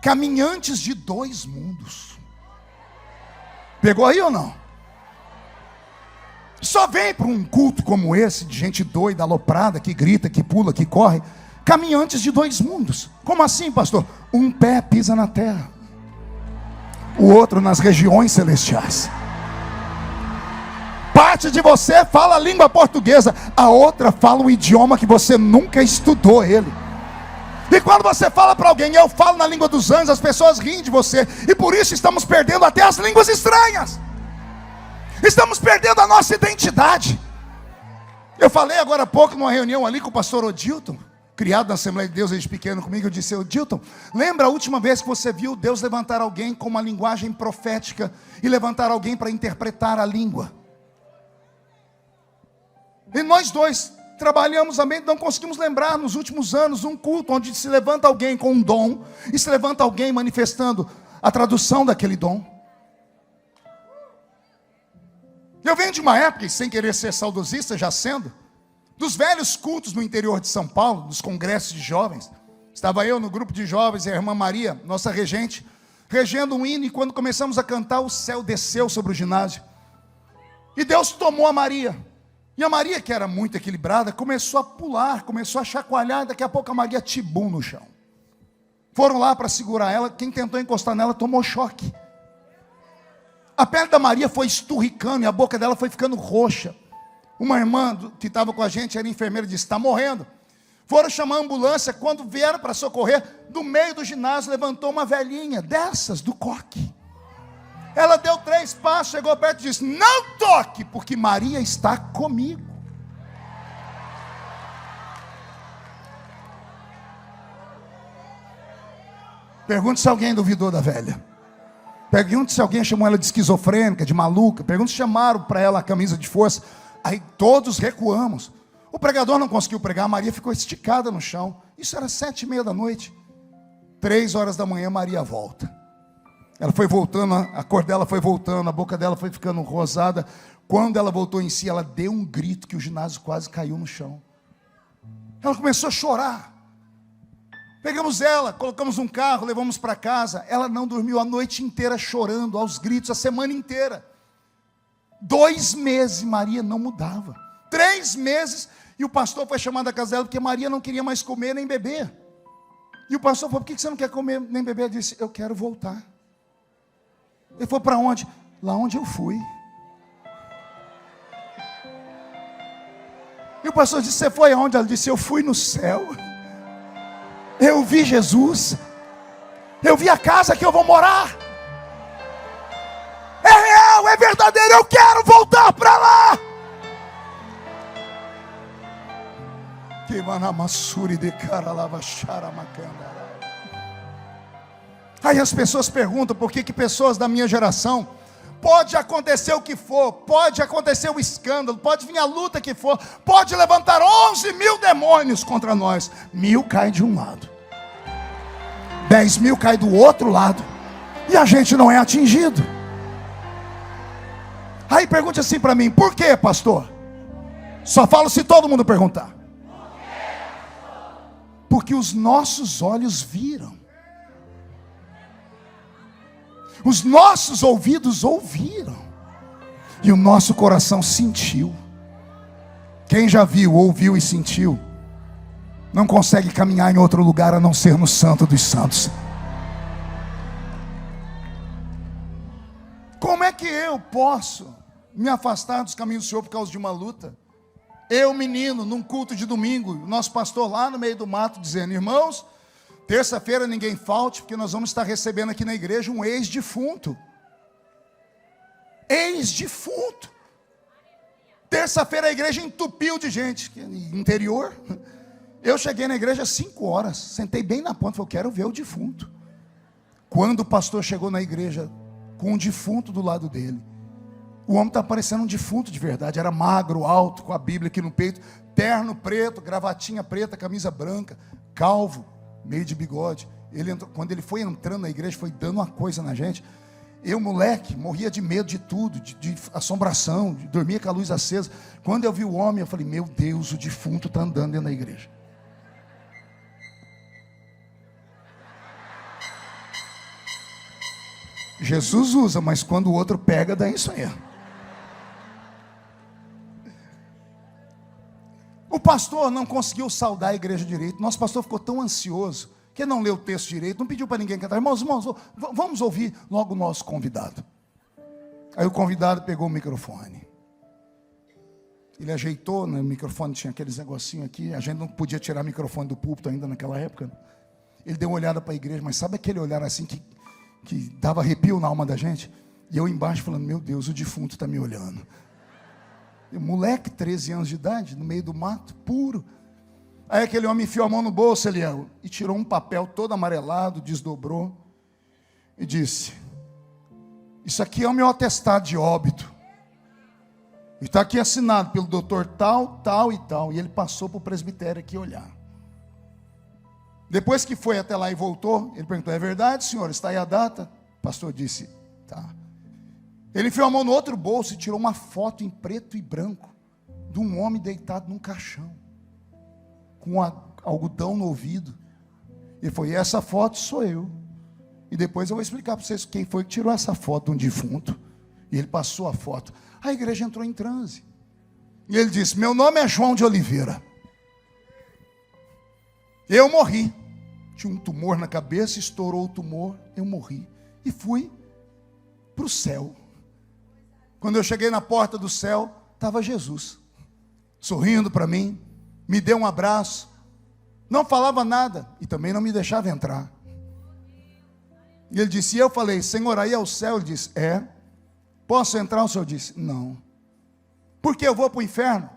caminhantes de dois mundos. Pegou aí ou não? Só vem para um culto como esse, de gente doida, aloprada, que grita, que pula, que corre, caminhantes de dois mundos. Como assim, pastor? Um pé pisa na terra, o outro nas regiões celestiais. Parte de você fala a língua portuguesa, a outra fala um idioma que você nunca estudou ele. E quando você fala para alguém: eu falo na língua dos anjos, as pessoas riem de você. E por isso estamos perdendo até as línguas estranhas. Estamos perdendo a nossa identidade. Eu falei agora há pouco numa reunião ali com o pastor Odilton, criado na Assembleia de Deus desde pequeno comigo. Eu disse: Odilton, lembra a última vez que você viu Deus levantar alguém com uma linguagem profética e levantar alguém para interpretar a língua? E nós dois trabalhamos também, não conseguimos lembrar nos últimos anos um culto onde se levanta alguém com um dom e se levanta alguém manifestando a tradução daquele dom. Eu venho de uma época, sem querer ser saudosista, já sendo, dos velhos cultos no interior de São Paulo, dos congressos de jovens. Estava eu no grupo de jovens e a irmã Maria, nossa regente, regendo um hino, e quando começamos a cantar, o céu desceu sobre o ginásio. E Deus tomou a Maria. E a Maria, que era muito equilibrada, começou a pular, começou a chacoalhar, e daqui a pouco a Maria tibum no chão. Foram lá para segurar ela, quem tentou encostar nela tomou choque. A pele da Maria foi esturricando e a boca dela foi ficando roxa. Uma irmã que estava com a gente, era enfermeira, disse: está morrendo. Foram chamar a ambulância. Quando vieram para socorrer, do meio do ginásio levantou uma velhinha dessas, do coque. Ela deu 3 passos, chegou perto e disse: não toque, porque Maria está comigo. Pergunte se alguém duvidou da velha. Pergunte se alguém chamou ela de esquizofrênica, de maluca. Pergunte se chamaram para ela a camisa de força. Aí todos recuamos. O pregador não conseguiu pregar, Maria ficou esticada no chão. Isso era 7:30 da noite. 3 horas da manhã, Maria volta. Ela foi voltando, a cor dela foi voltando, a boca dela foi ficando rosada. Quando ela voltou em si, ela deu um grito que o ginásio quase caiu no chão. Ela começou a chorar. Pegamos ela, colocamos num carro, levamos para casa. Ela não dormiu a noite inteira chorando, aos gritos, a semana inteira. 2 meses, Maria não mudava. 3 meses, e o pastor foi chamado da casa dela, porque Maria não queria mais comer nem beber. E o pastor falou, por que você não quer comer nem beber? Ela disse, eu quero voltar. Ele falou, para onde? Lá onde eu fui. E o pastor disse, você foi aonde? Ela disse, eu fui no céu. Eu vi Jesus. Eu vi a casa que eu vou morar. É real, é verdadeiro, eu quero voltar para lá. Que manamassuri de cara lava xaramacanda. Aí as pessoas perguntam por que pessoas da minha geração, pode acontecer o que for, pode acontecer o escândalo, pode vir a luta que for, pode levantar 11.000 demônios contra nós, 1.000 cai de um lado, 10.000 cai do outro lado, e a gente não é atingido. Aí pergunte assim para mim, por que, pastor? Só falo se todo mundo perguntar. Porque os nossos olhos viram, os nossos ouvidos ouviram, e o nosso coração sentiu. Quem já viu, ouviu e sentiu, não consegue caminhar em outro lugar a não ser no Santo dos Santos. Como é que eu posso me afastar dos caminhos do Senhor por causa de uma luta? Eu, menino, num culto de domingo, o nosso pastor lá no meio do mato dizendo, irmãos, terça-feira ninguém falte, porque nós vamos estar recebendo aqui na igreja um ex-defunto. Ex-defunto. Terça-feira a igreja entupiu de gente, interior. Eu cheguei na igreja às 5 horas, sentei bem na ponta, falei, eu quero ver o defunto. Quando o pastor chegou na igreja com um defunto do lado dele, o homem está parecendo um defunto de verdade, era magro, alto, com a Bíblia aqui no peito, terno preto, gravatinha preta, camisa branca, calvo, meio de bigode. Ele entrou, quando ele foi entrando na igreja, foi dando uma coisa na gente. Eu, moleque, morria de medo de tudo, de assombração, dormia com a luz acesa. Quando eu vi o homem, eu falei, meu Deus, o defunto está andando dentro da igreja. Jesus usa, mas quando o outro pega, dá isso aí. O pastor não conseguiu saudar a igreja direito. Nosso pastor ficou tão ansioso que não leu o texto direito, não pediu para ninguém cantar. Irmãos, vamos ouvir logo o nosso convidado. Aí o convidado pegou o microfone. Ele ajeitou, né? O microfone tinha aqueles negocinhos aqui. A gente não podia tirar o microfone do púlpito ainda naquela época. Ele deu uma olhada para a igreja, mas sabe aquele olhar assim que dava arrepio na alma da gente? E eu embaixo falando, meu Deus, o defunto está me olhando. Moleque, 13 anos de idade, no meio do mato, puro. Aí aquele homem enfiou a mão no bolso, Eliel, e tirou um papel todo amarelado, desdobrou, e disse, isso aqui é o meu atestado de óbito. E está aqui assinado pelo doutor tal, tal e tal. E ele passou para o presbitério aqui olhar. Depois que foi até lá e voltou, ele perguntou, é verdade, senhor? Está aí a data? O pastor disse, tá. Ele enfiou a mão no outro bolso e tirou uma foto em preto e branco de um homem deitado num caixão, com algodão no ouvido. Ele falou, e essa foto sou eu. E depois eu vou explicar para vocês quem foi que tirou essa foto de um defunto. E ele passou a foto. A igreja entrou em transe. E ele disse, meu nome é João de Oliveira. Eu morri. Tinha um tumor na cabeça, estourou o tumor, eu morri. E fui para o céu. Quando eu cheguei na porta do céu, estava Jesus, sorrindo para mim, me deu um abraço, não falava nada, e também não me deixava entrar. E ele disse, e eu falei, Senhor, aí é o céu? Ele disse, é. Posso entrar? O Senhor disse, não. Por que eu vou para o inferno?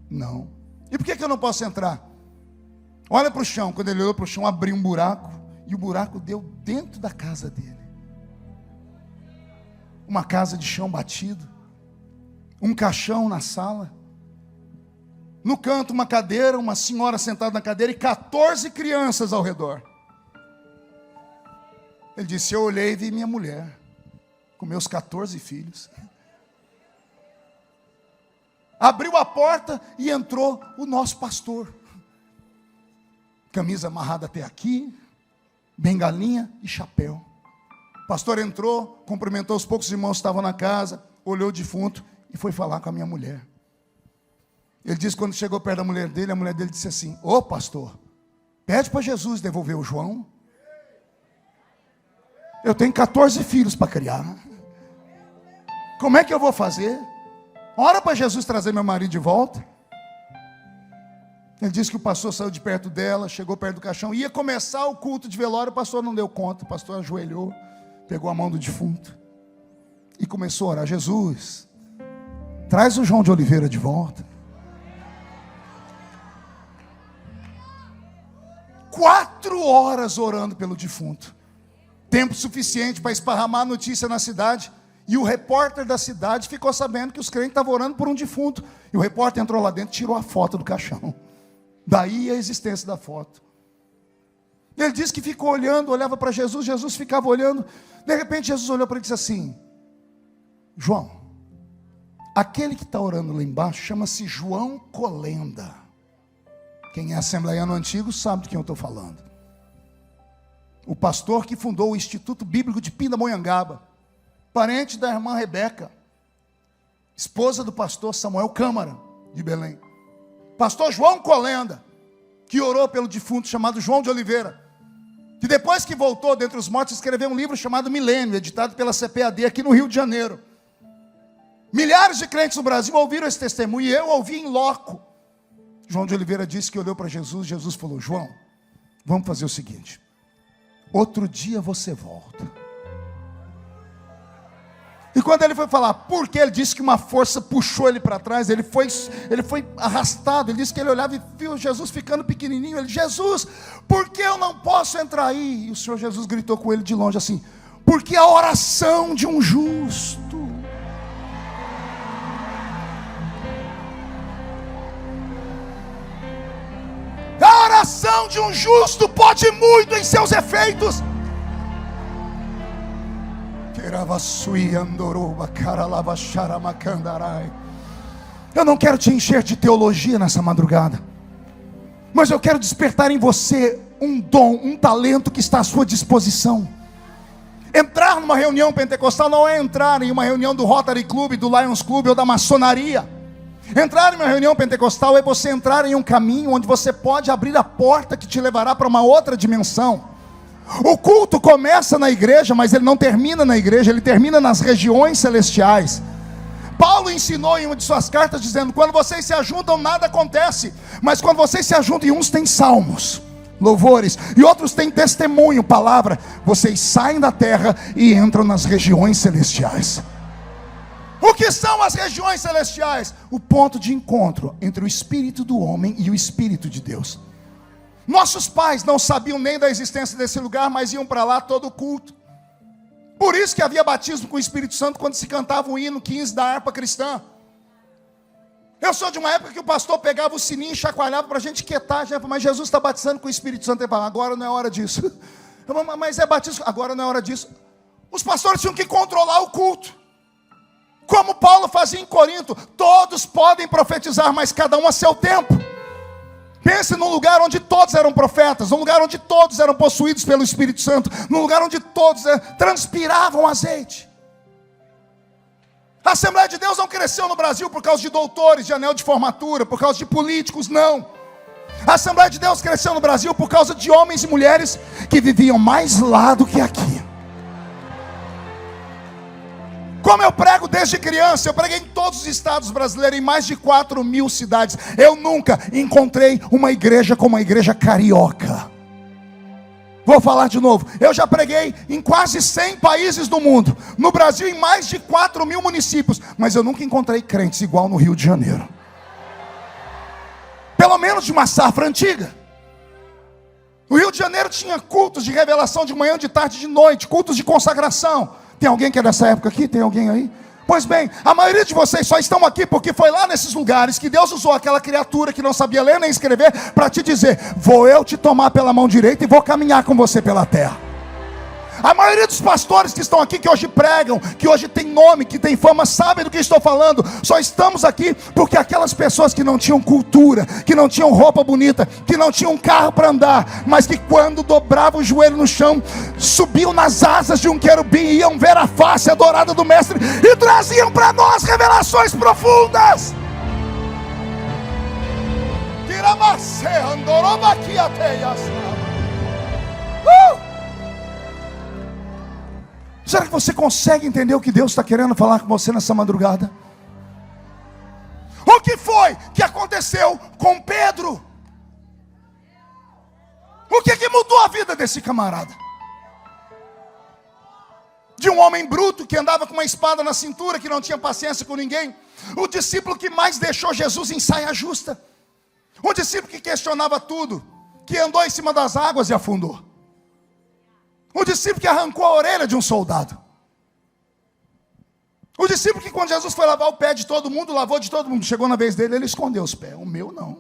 Não. E por que eu não posso entrar? Olha para o chão. Quando ele olhou para o chão, abriu um buraco, e o buraco deu dentro da casa dele. Uma casa de chão batido, um caixão na sala. No canto, uma cadeira, uma senhora sentada na cadeira e 14 crianças ao redor. Ele disse: eu olhei e vi minha mulher, com meus 14 filhos. Abriu a porta e entrou o nosso pastor. Camisa amarrada até aqui, bengalinha e chapéu. O pastor entrou, cumprimentou os poucos irmãos que estavam na casa, olhou o defunto e foi falar com a minha mulher. Ele disse que quando chegou perto da mulher dele, a mulher dele disse assim: ô pastor, pede para Jesus devolver o João. Eu tenho 14 filhos para criar. Como é que eu vou fazer? Ora para Jesus trazer meu marido de volta. Ele disse que o pastor saiu de perto dela, chegou perto do caixão, ia começar o culto de velório, o pastor não deu conta, o pastor ajoelhou, pegou a mão do defunto e começou a orar: Jesus, traz o João de Oliveira de volta. 4 horas orando pelo defunto, tempo suficiente para esparramar a notícia na cidade. E o repórter da cidade ficou sabendo que os crentes estavam orando por um defunto. E o repórter entrou lá dentro e tirou a foto do caixão. Daí a existência da foto. Ele disse que ficou olhando, olhava para Jesus, Jesus ficava olhando. De repente Jesus olhou para ele e disse assim: João, aquele que está orando lá embaixo chama-se João Colenda. Quem é assembleiano antigo sabe de quem eu estou falando. O pastor que fundou o Instituto Bíblico de Pindamonhangaba, parente da irmã Rebeca, esposa do pastor Samuel Câmara, de Belém. Pastor João Colenda, que orou pelo defunto chamado João de Oliveira, que depois que voltou dentre os mortos, escreveu um livro chamado Milênio, editado pela CPAD aqui no Rio de Janeiro. Milhares de crentes no Brasil ouviram esse testemunho, e eu ouvi em loco. João de Oliveira disse que olhou para Jesus, Jesus falou: João, vamos fazer o seguinte, outro dia você volta. E quando ele foi falar por que, ele disse que uma força puxou ele para trás, ele foi arrastado. Ele disse que ele olhava e viu Jesus ficando pequenininho. Ele: Jesus, por que eu não posso entrar aí? E o Senhor Jesus gritou com ele de longe assim: porque a oração de um justo. A oração de um justo pode muito em seus efeitos. Eu não quero te encher de teologia nessa madrugada, mas eu quero despertar em você um dom, um talento que está à sua disposição. Entrar numa reunião pentecostal não é entrar em uma reunião do Rotary Club, do Lions Club ou da maçonaria. Entrar em uma reunião pentecostal é você entrar em um caminho onde você pode abrir a porta que te levará para uma outra dimensão. O culto começa na igreja, mas ele não termina na igreja, ele termina nas regiões celestiais. Paulo ensinou em uma de suas cartas dizendo: quando vocês se ajuntam nada acontece, mas quando vocês se ajuntam, e uns têm salmos, louvores, e outros têm testemunho, palavra, vocês saem da terra e entram nas regiões celestiais. O que são as regiões celestiais? O ponto de encontro entre o espírito do homem e o espírito de Deus. Nossos pais não sabiam nem da existência desse lugar, mas iam para lá todo culto. Por isso que havia batismo com o Espírito Santo quando se cantava o hino 15 da harpa cristã. Eu sou de uma época que o pastor pegava o sininho e chacoalhava para a gente quietar. Mas Jesus está batizando com o Espírito Santo. Ele falava: agora não é hora disso. Mas é batismo, agora não é hora disso. Os pastores tinham que controlar o culto. Como Paulo fazia em Corinto: todos podem profetizar, mas cada um a seu tempo. Pense num lugar onde todos eram profetas, num lugar onde todos eram possuídos pelo Espírito Santo, num lugar onde todos transpiravam azeite. A Assembleia de Deus não cresceu no Brasil por causa de doutores, de anel de formatura, por causa de políticos, não. A Assembleia de Deus cresceu no Brasil por causa de homens e mulheres que viviam mais lá do que aqui. Como eu prego desde criança, eu preguei em todos os estados brasileiros, em mais de 4.000 cidades. Eu nunca encontrei uma igreja como a igreja carioca. Vou falar de novo. Eu já preguei em quase 100 países do mundo. No Brasil, em mais de 4.000 municípios. Mas eu nunca encontrei crentes igual no Rio de Janeiro. Pelo menos de uma safra antiga. O Rio de Janeiro tinha cultos de revelação de manhã, de tarde, de noite. Cultos de consagração. Tem alguém que é dessa época aqui? Tem alguém aí? Pois bem, a maioria de vocês só estão aqui porque foi lá nesses lugares que Deus usou aquela criatura que não sabia ler nem escrever para te dizer: vou eu te tomar pela mão direita e vou caminhar com você pela terra. A maioria dos pastores que estão aqui, que hoje pregam, que hoje tem nome, que tem fama, sabem do que estou falando. Só estamos aqui porque aquelas pessoas que não tinham cultura, que não tinham roupa bonita, que não tinham carro para andar, mas que quando dobravam o joelho no chão, subiam nas asas de um querubim, iam ver a face adorada do mestre e traziam para nós revelações profundas. Será que você consegue entender o que Deus está querendo falar com você nessa madrugada? O que foi que aconteceu com Pedro? O que mudou a vida desse camarada? De um homem bruto que andava com uma espada na cintura, que não tinha paciência com ninguém. O discípulo que mais deixou Jesus em saia justa. O discípulo que questionava tudo, que andou em cima das águas e afundou. O discípulo que arrancou a orelha de um soldado. O discípulo que quando Jesus foi lavar o pé de todo mundo, lavou de todo mundo. Chegou na vez dele, ele escondeu os pés. O meu não.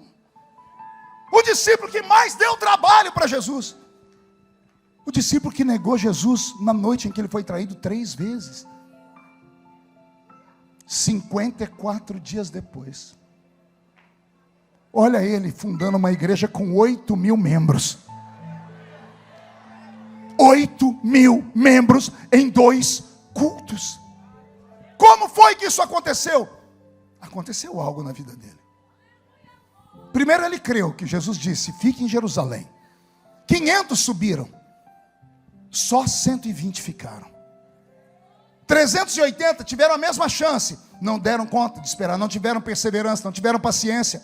O discípulo que mais deu trabalho para Jesus. O discípulo que negou Jesus na noite em que ele foi traído 3 vezes. 54 dias depois. Olha ele fundando uma igreja com 8.000 membros. 8.000 membros em 2 cultos. Como foi que isso aconteceu? Aconteceu algo na vida dele. Primeiro ele creu que Jesus disse: fique em Jerusalém. 500 subiram, só 120 ficaram. 380 tiveram a mesma chance, não deram conta de esperar, não tiveram perseverança, não tiveram paciência.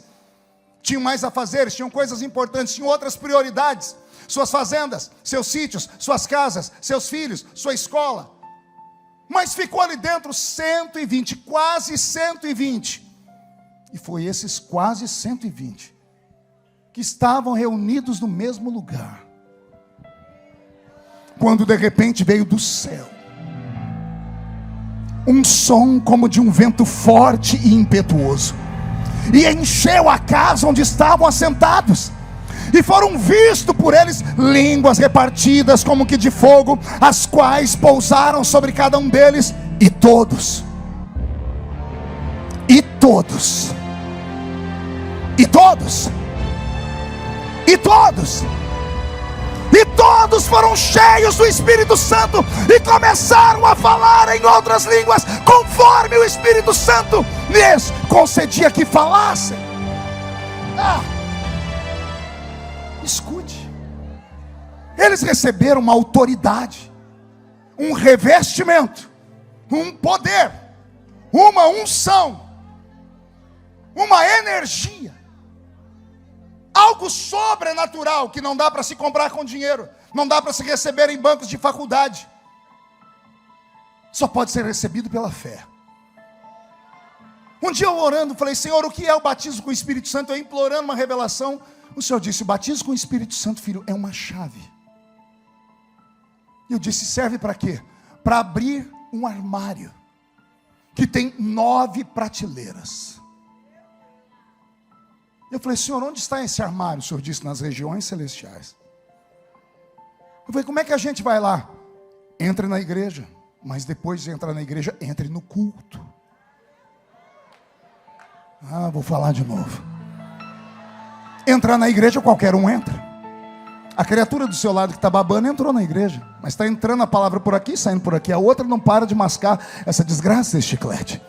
Tinham mais a fazer, tinham coisas importantes, tinham outras prioridades. Suas fazendas, seus sítios, suas casas, seus filhos, sua escola. Mas ficou ali dentro 120, quase 120. E foi esses quase 120 que estavam reunidos no mesmo lugar, quando de repente veio do céu um som como de um vento forte e impetuoso, e encheu a casa onde estavam assentados. E foram vistos por eles línguas repartidas como que de fogo, as quais pousaram sobre cada um deles. E todos foram cheios do Espírito Santo e começaram a falar em outras línguas, conforme o Espírito Santo lhes concedia que falassem. Escute, eles receberam uma autoridade, um revestimento, um poder, uma unção, uma energia, algo sobrenatural que não dá para se comprar com dinheiro, não dá para se receber em bancos de faculdade, só pode ser recebido pela fé. Um dia eu orando, falei: Senhor, o que é o batismo com o Espírito Santo? Eu implorando uma revelação. O Senhor disse: o batismo com o Espírito Santo, filho, é uma chave. E eu disse: serve para quê? Para abrir um armário que tem 9 prateleiras. Eu falei: Senhor, onde está esse armário? O Senhor disse: nas regiões celestiais. Eu falei: como é que a gente vai lá? Entre na igreja, mas depois de entrar na igreja, entre no culto. Vou falar de novo. Entrar na igreja, qualquer um entra. A criatura do seu lado que está babando entrou na igreja, mas está entrando a palavra por aqui, saindo por aqui. A outra não para de mascar essa desgraça desse chiclete.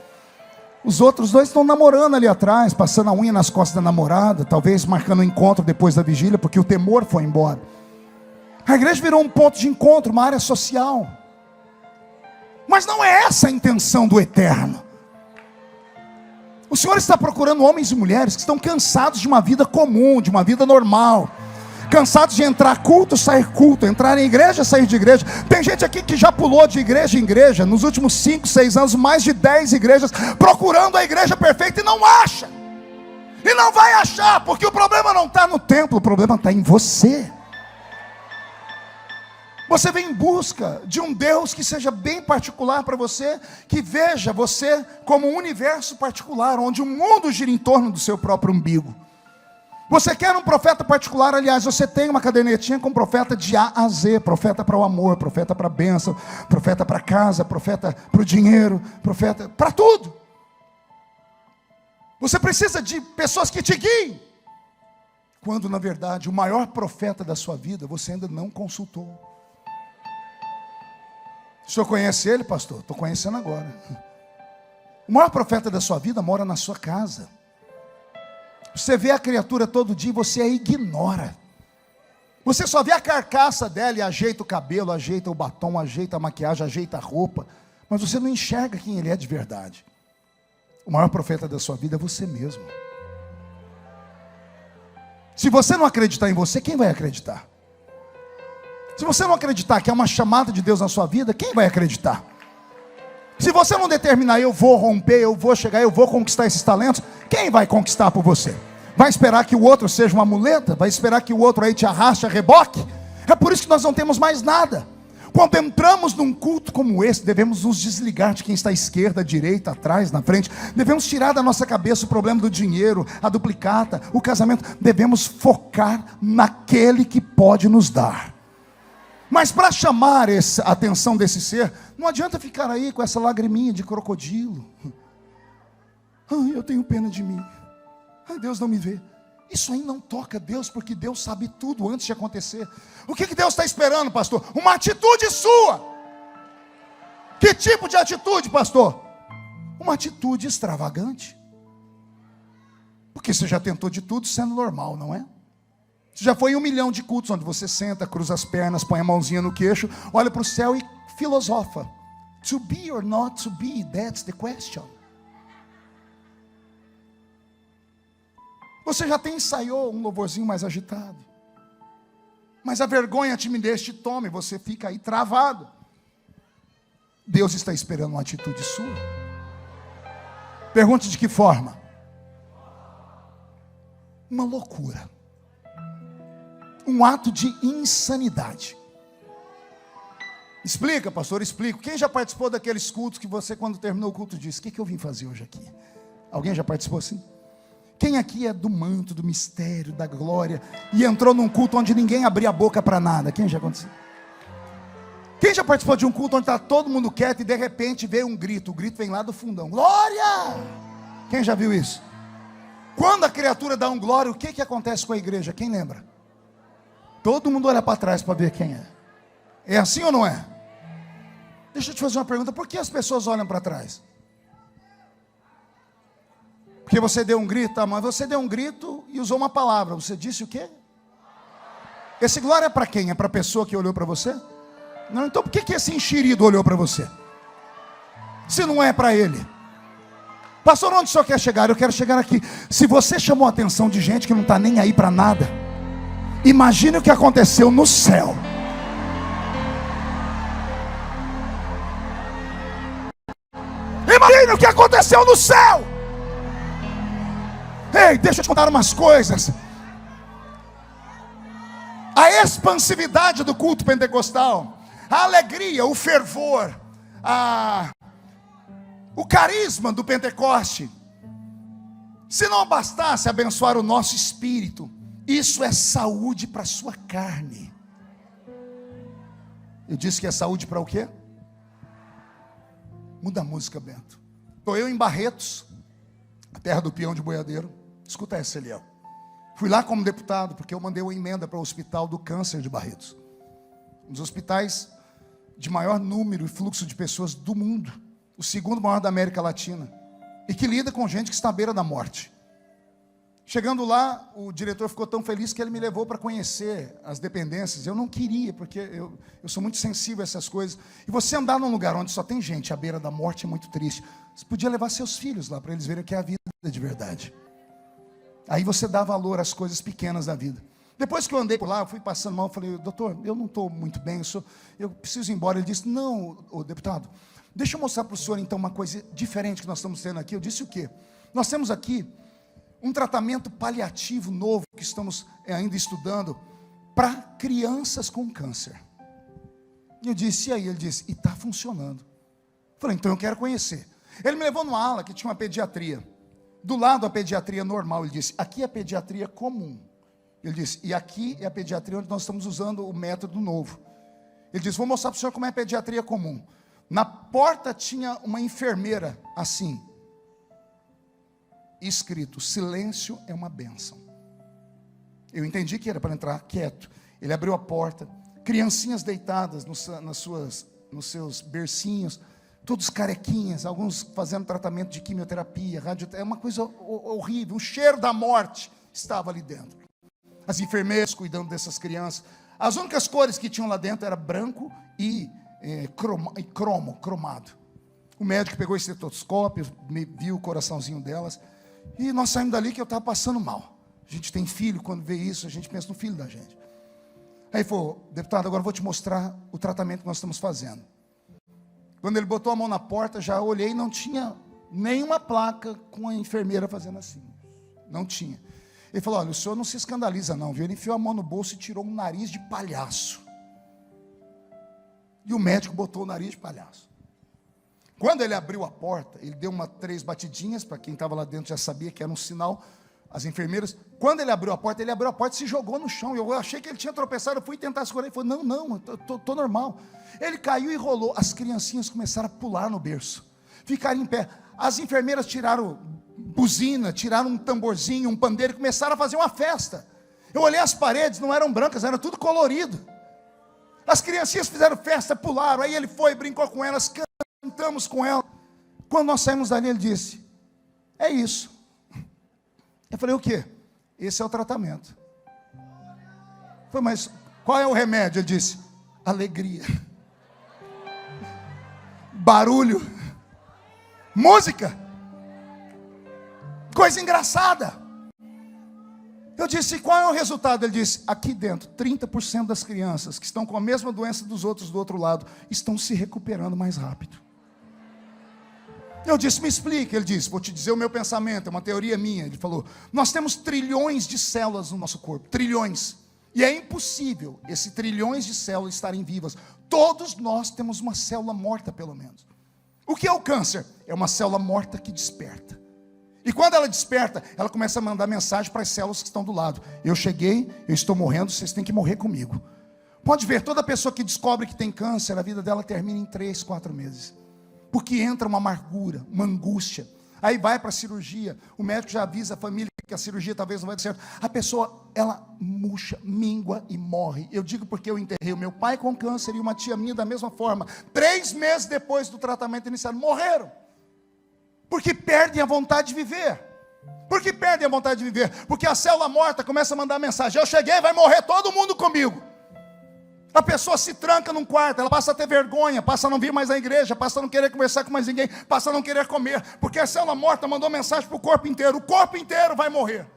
Os outros 2 estão namorando ali atrás, passando a unha nas costas da namorada, talvez marcando um encontro depois da vigília, porque o temor foi embora. A igreja virou um ponto de encontro, uma área social. Mas não é essa a intenção do eterno. O Senhor está procurando homens e mulheres que estão cansados de uma vida comum, de uma vida normal. Cansados de entrar culto, sair culto, entrar em igreja, sair de igreja. Tem gente aqui que já pulou de igreja em igreja, nos últimos 5, 6 anos, mais de 10 igrejas, procurando a igreja perfeita e não acha. E não vai achar, porque o problema não está no templo, o problema está em você. Você vem em busca de um Deus que seja bem particular para você, que veja você como um universo particular, onde o mundo gira em torno do seu próprio umbigo. Você quer um profeta particular, aliás, você tem uma cadernetinha com profeta de A a Z, profeta para o amor, profeta para a bênção, profeta para a casa, profeta para o dinheiro, profeta para tudo. Você precisa de pessoas que te guiem, quando na verdade o maior profeta da sua vida você ainda não consultou. O senhor conhece ele, pastor? Estou conhecendo agora. O maior profeta da sua vida mora na sua casa. Você vê a criatura todo dia e você a ignora. Você só vê a carcaça dela e ajeita o cabelo, ajeita o batom, ajeita a maquiagem, ajeita a roupa. Mas você não enxerga quem ele é de verdade. O maior profeta da sua vida é você mesmo. Se você não acreditar em você, quem vai acreditar? Se você não acreditar que é uma chamada de Deus na sua vida, quem vai acreditar? Se você não determinar, eu vou romper, eu vou chegar, eu vou conquistar esses talentos, quem vai conquistar por você? Vai esperar que o outro seja uma muleta? Vai esperar que o outro aí te arraste a reboque? É por isso que nós não temos mais nada. Quando entramos num culto como esse, devemos nos desligar de quem está à esquerda, à direita, atrás, na frente. Devemos tirar da nossa cabeça o problema do dinheiro, a duplicata, o casamento. Devemos focar naquele que pode nos dar. Mas para chamar a atenção desse ser, não adianta ficar aí com essa lagriminha de crocodilo. Ai, eu tenho pena de mim. Ai, Deus não me vê. Isso aí não toca Deus, porque Deus sabe tudo antes de acontecer. O que Deus está esperando, pastor? Uma atitude sua. Que tipo de atitude, pastor? Uma atitude extravagante. Porque você já tentou de tudo sendo normal, não é? Você já foi em 1 milhão de cultos onde você senta, cruza as pernas, põe a mãozinha no queixo, olha para o céu e filosofa. To be or not to be, that's the question. Você já tem ensaiou um louvorzinho mais agitado, mas a vergonha, a timidez te toma e você fica aí travado. Deus está esperando uma atitude sua. Pergunte de que forma? Uma loucura. Um ato de insanidade. Explica, pastor, explico. Quem já participou daqueles cultos que você, quando terminou o culto, disse: o que eu vim fazer hoje aqui? Alguém já participou assim? Quem aqui é do manto, do mistério, da glória, e entrou num culto onde ninguém abria a boca para nada? Quem já aconteceu? Quem já participou de um culto onde está todo mundo quieto e de repente veio um grito? O grito vem lá do fundão: glória! Quem já viu isso? Quando a criatura dá um glória, o que acontece com a igreja? Quem lembra? Todo mundo olha para trás para ver quem é. É assim ou não é? Deixa eu te fazer uma pergunta: por que as pessoas olham para trás? Porque você deu um grito, tá? Mas você deu um grito e usou uma palavra. Você disse o quê? Esse glória é para quem? É para a pessoa que olhou para você? Não, então por que esse enxerido olhou para você? Se não é para ele. Pastor, onde o senhor quer chegar? Eu quero chegar aqui. Se você chamou a atenção de gente que não está nem aí para nada, imagine o que aconteceu no céu. Imagine o que aconteceu no céu. Ei, deixa eu te contar umas coisas. A expansividade do culto pentecostal, a alegria, o fervor, o carisma do Pentecoste, se não bastasse abençoar o nosso espírito, isso é saúde para a sua carne. Eu disse que é saúde para o quê? Muda a música, Bento. Estou eu em Barretos, a terra do peão de boiadeiro. Escuta essa, Eliel. Fui lá como deputado, porque eu mandei uma emenda para o Hospital do Câncer de Barretos. Um dos hospitais de maior número e fluxo de pessoas do mundo. O segundo maior da América Latina. E que lida com gente que está à beira da morte. Chegando lá, o diretor ficou tão feliz que ele me levou para conhecer as dependências. Eu não queria, porque eu sou muito sensível a essas coisas. E você andar num lugar onde só tem gente à beira da morte é muito triste. Você podia levar seus filhos lá para eles verem o que é a vida de verdade. Aí você dá valor às coisas pequenas da vida. Depois que eu andei por lá, eu fui passando mal, eu falei: doutor, eu não estou muito bem, eu preciso ir embora. Ele disse: não, deputado, deixa eu mostrar para o senhor então uma coisa diferente que nós estamos tendo aqui. Eu disse: o quê? Nós temos aqui um tratamento paliativo novo que estamos ainda estudando para crianças com câncer. E eu disse, e aí? Ele disse, e está funcionando. Eu falei, então eu quero conhecer. Ele me levou numa ala que tinha uma pediatria. Do lado a pediatria normal, ele disse, aqui é a pediatria comum. Ele disse, e aqui é a pediatria onde nós estamos usando o método novo. Ele disse, vou mostrar para o senhor como é a pediatria comum. Na porta tinha uma enfermeira, assim, escrito, silêncio é uma bênção. Eu entendi que era para entrar quieto. Ele abriu a porta, criancinhas deitadas nos seus bercinhos, todos carequinhas, alguns fazendo tratamento de quimioterapia, radioterapia, é uma coisa horrível, o cheiro da morte estava ali dentro. As enfermeiras cuidando dessas crianças. As únicas cores que tinham lá dentro era branco e cromado. O médico pegou o estetoscópio, viu o coraçãozinho delas, e nós saímos dali que eu estava passando mal. A gente tem filho, quando vê isso, a gente pensa no filho da gente. Aí falou, deputado, agora eu vou te mostrar o tratamento que nós estamos fazendo. Quando ele botou a mão na porta, já olhei e não tinha nenhuma placa com a enfermeira fazendo assim. Não tinha. Ele falou, olha, o senhor não se escandaliza não, viu? Ele enfiou a mão no bolso e tirou um nariz de palhaço. E o médico botou o nariz de palhaço. Quando ele abriu a porta, ele deu 3 batidinhas, para quem estava lá dentro já sabia que era um sinal, as enfermeiras. Quando ele abriu a porta e se jogou no chão. Eu achei que ele tinha tropeçado, eu fui tentar segurar. Ele falou, não, estou normal. Ele caiu e rolou. As criancinhas começaram a pular no berço, ficaram em pé. As enfermeiras tiraram buzina, tiraram um tamborzinho, um pandeiro e começaram a fazer uma festa. Eu olhei as paredes, não eram brancas, era tudo colorido. As criancinhas fizeram festa, pularam. Aí ele foi, brincou com elas, cantamos com elas. Quando nós saímos dali, ele disse, é isso. Eu falei, o quê? Esse é o tratamento. Eu falei, mas qual é o remédio? Ele disse, alegria, barulho, música, coisa engraçada. Eu disse, qual é o resultado? Ele disse, aqui dentro, 30% das crianças que estão com a mesma doença dos outros do outro lado, estão se recuperando mais rápido. Eu disse, me explique. Ele disse, vou te dizer o meu pensamento, é uma teoria minha. Ele falou, nós temos trilhões de células no nosso corpo, trilhões. E é impossível esses trilhões de células estarem vivas. Todos nós temos uma célula morta, pelo menos. O que é o câncer? É uma célula morta que desperta. E quando ela desperta, ela começa a mandar mensagem para as células que estão do lado. Eu cheguei, eu estou morrendo, vocês têm que morrer comigo. Pode ver, toda pessoa que descobre que tem câncer, a vida dela termina em 3, 4 meses. Porque entra uma amargura, uma angústia. Aí vai para a cirurgia, o médico já avisa a família que a cirurgia talvez não vai dar certo. A pessoa, ela murcha, míngua e morre. Eu digo porque eu enterrei o meu pai com câncer e uma tia minha da mesma forma. 3 meses depois do tratamento inicial, morreram. Porque perdem a vontade de viver. Por que perdem a vontade de viver? Porque a célula morta começa a mandar mensagem. Eu cheguei, vai morrer todo mundo comigo. A pessoa se tranca num quarto, ela passa a ter vergonha, passa a não vir mais à igreja, passa a não querer conversar com mais ninguém, passa a não querer comer, porque a célula morta mandou mensagem para o corpo inteiro vai morrer.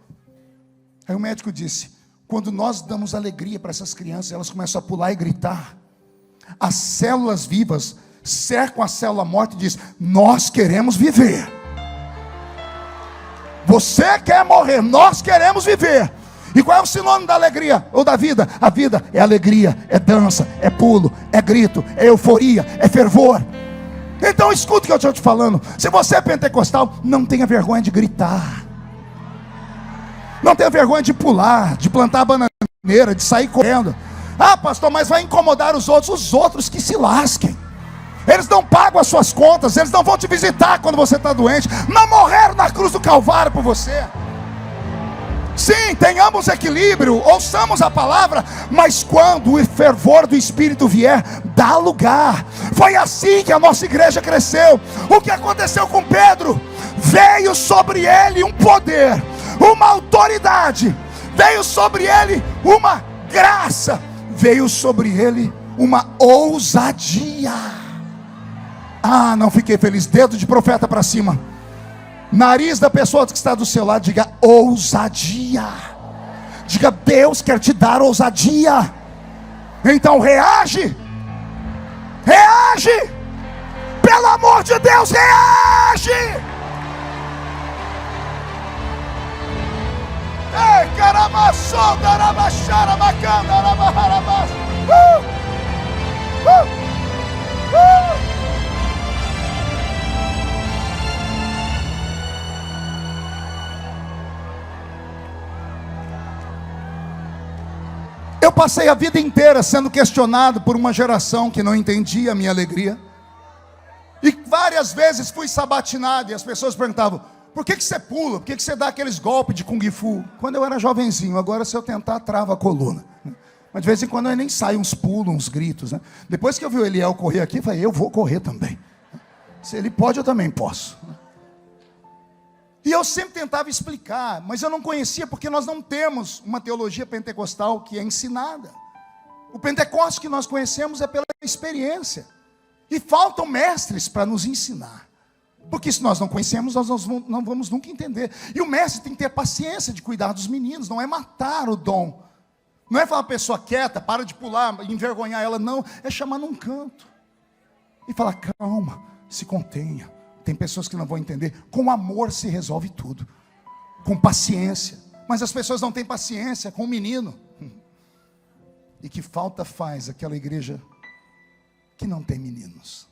Aí o médico disse, quando nós damos alegria para essas crianças, elas começam a pular e gritar, as células vivas cercam a célula morta e diz, nós queremos viver. Você quer morrer, nós queremos viver. E qual é o sinônimo da alegria ou da vida? A vida é alegria, é dança, é pulo, é grito, é euforia, é fervor. Então escuta o que eu estou te falando. Se você é pentecostal, não tenha vergonha de gritar. Não tenha vergonha de pular, de plantar a bananeira, de sair correndo. Ah, pastor, mas vai incomodar os outros que se lasquem. Eles não pagam as suas contas, eles não vão te visitar quando você está doente. Não morreram na cruz do Calvário por você. Sim, tenhamos equilíbrio, ouçamos a palavra, mas quando o fervor do Espírito vier, dá lugar. Foi assim que a nossa igreja cresceu. O que aconteceu com Pedro? Veio sobre ele um poder, uma autoridade, veio sobre ele uma graça, veio sobre ele uma ousadia. Ah, não fiquei feliz. Dedo de profeta para cima. Nariz da pessoa que está do seu lado, diga ousadia. Diga, Deus quer te dar ousadia. Então reage. Reage. Pelo amor de Deus, reage. Ei, caramaçou, darabachara, bacana, Eu passei a vida inteira sendo questionado por uma geração que não entendia a minha alegria. E várias vezes fui sabatinado e as pessoas perguntavam: por que você pula? Por que você dá aqueles golpes de Kung Fu? Quando eu era jovenzinho, agora se eu tentar, trava a coluna. Mas de vez em quando eu nem saio uns pulos, uns gritos, né? Depois que eu vi o Eliel correr aqui, eu falei: eu vou correr também. Se ele pode, eu também posso. E eu sempre tentava explicar, mas eu não conhecia, porque nós não temos uma teologia pentecostal que é ensinada. O Pentecoste que nós conhecemos é pela experiência. E faltam mestres para nos ensinar. Porque se nós não conhecemos, nós não vamos nunca entender. E o mestre tem que ter paciência de cuidar dos meninos, não é matar o dom. Não é falar a pessoa quieta, para de pular, envergonhar ela, não. É chamar num canto. E falar: calma, se contenha. Tem pessoas que não vão entender. Com amor se resolve tudo. Com paciência. Mas as pessoas não têm paciência com o menino. E que falta faz aquela igreja que não tem meninos.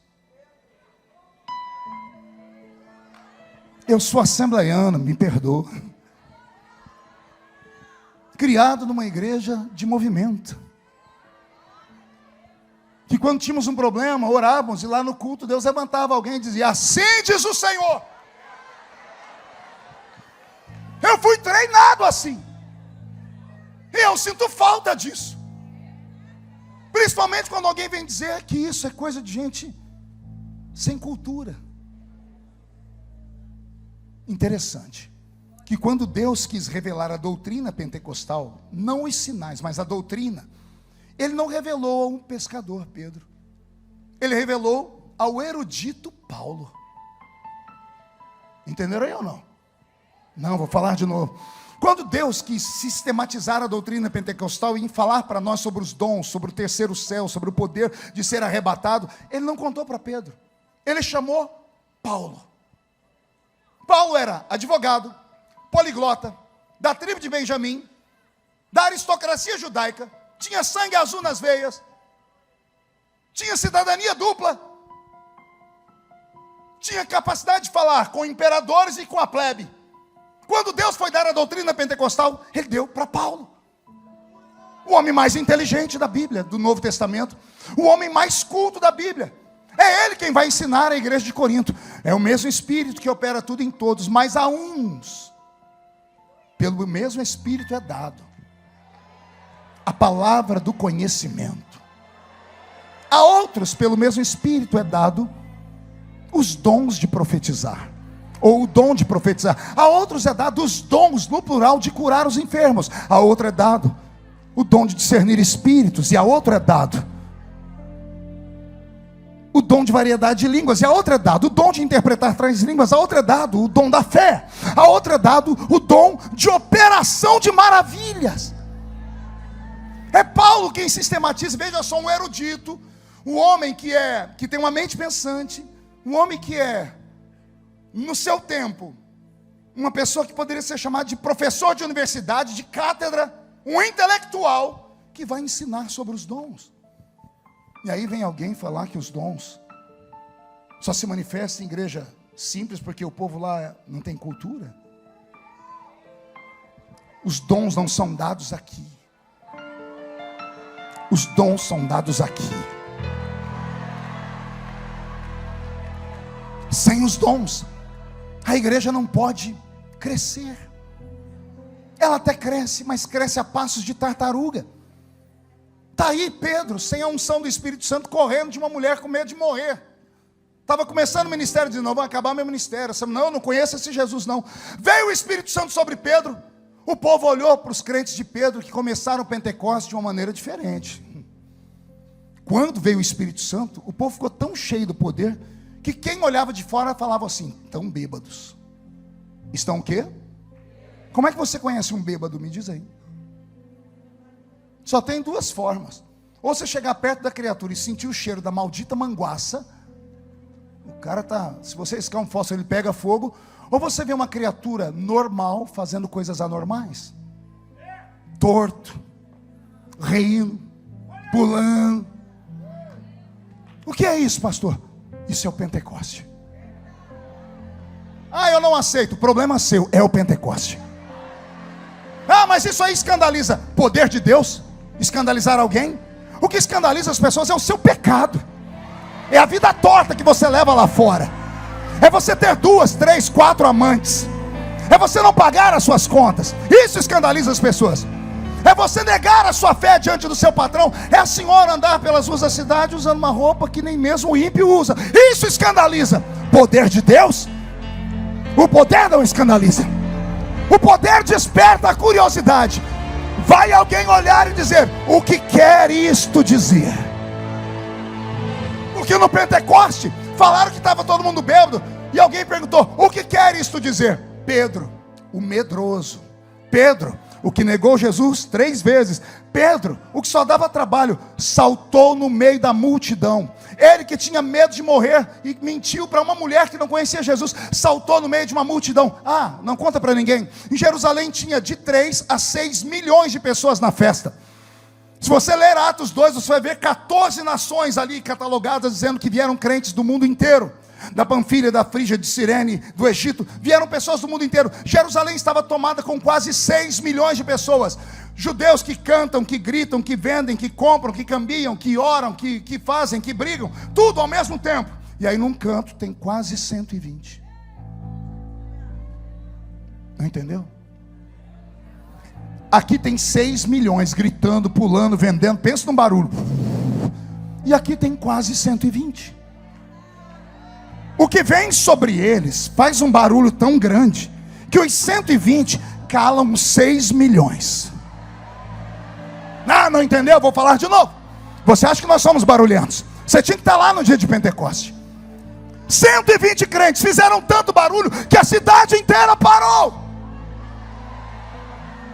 Eu sou assembleiano, me perdoa. Criado numa igreja de movimento. Que quando tínhamos um problema, orávamos, e lá no culto Deus levantava alguém e dizia: assim diz o Senhor. Eu fui treinado assim. E eu sinto falta disso. Principalmente quando alguém vem dizer que isso é coisa de gente sem cultura. Interessante que quando Deus quis revelar a doutrina pentecostal, não os sinais, mas a doutrina, Ele não revelou a um pescador, Pedro. Ele revelou ao erudito Paulo. Entenderam aí ou não? Não, vou falar de novo. Quando Deus quis sistematizar a doutrina pentecostal e falar para nós sobre os dons, sobre o terceiro céu, sobre o poder de ser arrebatado, Ele não contou para Pedro. Ele chamou Paulo. Paulo era advogado, poliglota, da tribo de Benjamim, da aristocracia judaica, tinha sangue azul nas veias, tinha cidadania dupla, tinha capacidade de falar com imperadores e com a plebe. Quando Deus foi dar a doutrina pentecostal, Ele deu para Paulo, o homem mais inteligente da Bíblia, do Novo Testamento, o homem mais culto da Bíblia. É Ele quem vai ensinar a igreja de Corinto. É o mesmo Espírito que opera tudo em todos, mas a uns, pelo mesmo Espírito é dado a palavra do conhecimento. A outros, pelo mesmo Espírito é dado os dons de profetizar, ou o dom de profetizar. A outros é dado os dons, no plural, de curar os enfermos. A outro é dado o dom de discernir espíritos, e a outro é dado o dom de variedade de línguas, e a outra é dado o dom de interpretar três línguas, a outra é dado o dom da fé, a outra é dado o dom de operação de maravilhas. É Paulo quem sistematiza. Veja só, um erudito, um homem que tem uma mente pensante, um homem que é, no seu tempo, uma pessoa que poderia ser chamada de professor de universidade, de cátedra, um intelectual, que vai ensinar sobre os dons. E aí vem alguém falar que os dons só se manifestam em igreja simples porque o povo lá não tem cultura. Os dons não são dados aqui. Os dons são dados aqui. Sem os dons, a igreja não pode crescer. Ela até cresce, mas cresce a passos de tartaruga. Está aí Pedro, sem a unção do Espírito Santo, correndo de uma mulher com medo de morrer. Estava começando o ministério, dizendo: não, vai acabar meu ministério. Não, eu não conheço esse Jesus não. Veio o Espírito Santo sobre Pedro. O povo olhou para os crentes de Pedro, que começaram o Pentecostes de uma maneira diferente. Quando veio o Espírito Santo, o povo ficou tão cheio do poder, que quem olhava de fora falava assim: estão bêbados. Estão o quê? Como é que você conhece um bêbado? Me diz aí. Só tem duas formas: ou você chegar perto da criatura e sentir o cheiro da maldita manguaça, o cara tá, se você riscar um fósforo ele pega fogo, ou você vê uma criatura normal fazendo coisas anormais, torto, rindo, pulando. O que é isso, pastor? Isso é o Pentecoste. Ah, eu não aceito. Problema seu, é o Pentecoste. Ah, mas isso aí escandaliza. Poder de Deus Escandalizar alguém? O que escandaliza as pessoas é o seu pecado. É a vida torta que você leva lá fora. É você ter 2, 3, 4 amantes. É você não pagar as suas contas. Isso escandaliza as pessoas. É você negar a sua fé diante do seu patrão. É a senhora andar pelas ruas da cidade usando uma roupa que nem mesmo o ímpio usa. Isso escandaliza. Poder de Deus? O poder não escandaliza. O poder desperta a curiosidade. Vai alguém olhar e dizer: o que quer isto dizer? Porque no Pentecoste falaram que estava todo mundo bêbado, e alguém perguntou: o que quer isto dizer? Pedro, o medroso. Pedro, o que negou Jesus 3 vezes. Pedro, o que só dava trabalho, saltou no meio da multidão. Ele que tinha medo de morrer e mentiu para uma mulher que não conhecia Jesus, saltou no meio de uma multidão. Ah, não conta para ninguém. Em Jerusalém tinha de 3 a 6 milhões de pessoas na festa. Se você ler Atos 2, você vai ver 14 nações ali catalogadas, dizendo que vieram crentes do mundo inteiro. Da Panfilha, da Frígia, de Cirene, do Egito, vieram pessoas do mundo inteiro. Jerusalém estava tomada com quase 6 milhões de pessoas. Judeus que cantam, que gritam, que vendem, que compram, que cambiam, que oram, que fazem, que brigam, tudo ao mesmo tempo. E aí num canto tem quase 120. Não entendeu? Aqui tem 6 milhões gritando, pulando, vendendo. Pensa num barulho. E aqui tem quase 120. O que vem sobre eles faz um barulho tão grande que os 120 calam 6 milhões. Não entendeu? Vou falar de novo. Você acha que nós somos barulhentos? Você tinha que estar lá no dia de Pentecoste. 120 crentes fizeram tanto barulho que a cidade inteira parou.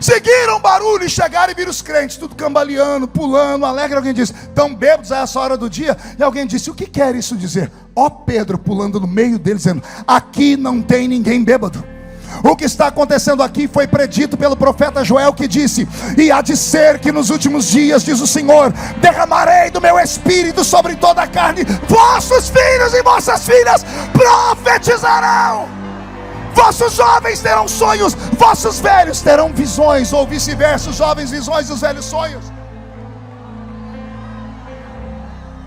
Seguiram o barulho e chegaram e viram os crentes tudo cambaleando, pulando, alegre. Alguém disse: tão bêbados a essa hora do dia? E alguém disse: o que quer isso dizer? Ó Pedro pulando no meio deles, dizendo: aqui não tem ninguém bêbado. O que está acontecendo aqui foi predito pelo profeta Joel, que disse: e há de ser que nos últimos dias, diz o Senhor, derramarei do meu espírito sobre toda a carne. Vossos filhos e vossas filhas profetizarão. Vossos jovens terão sonhos, vossos velhos terão visões, ou vice-versa, os jovens visões e os velhos sonhos.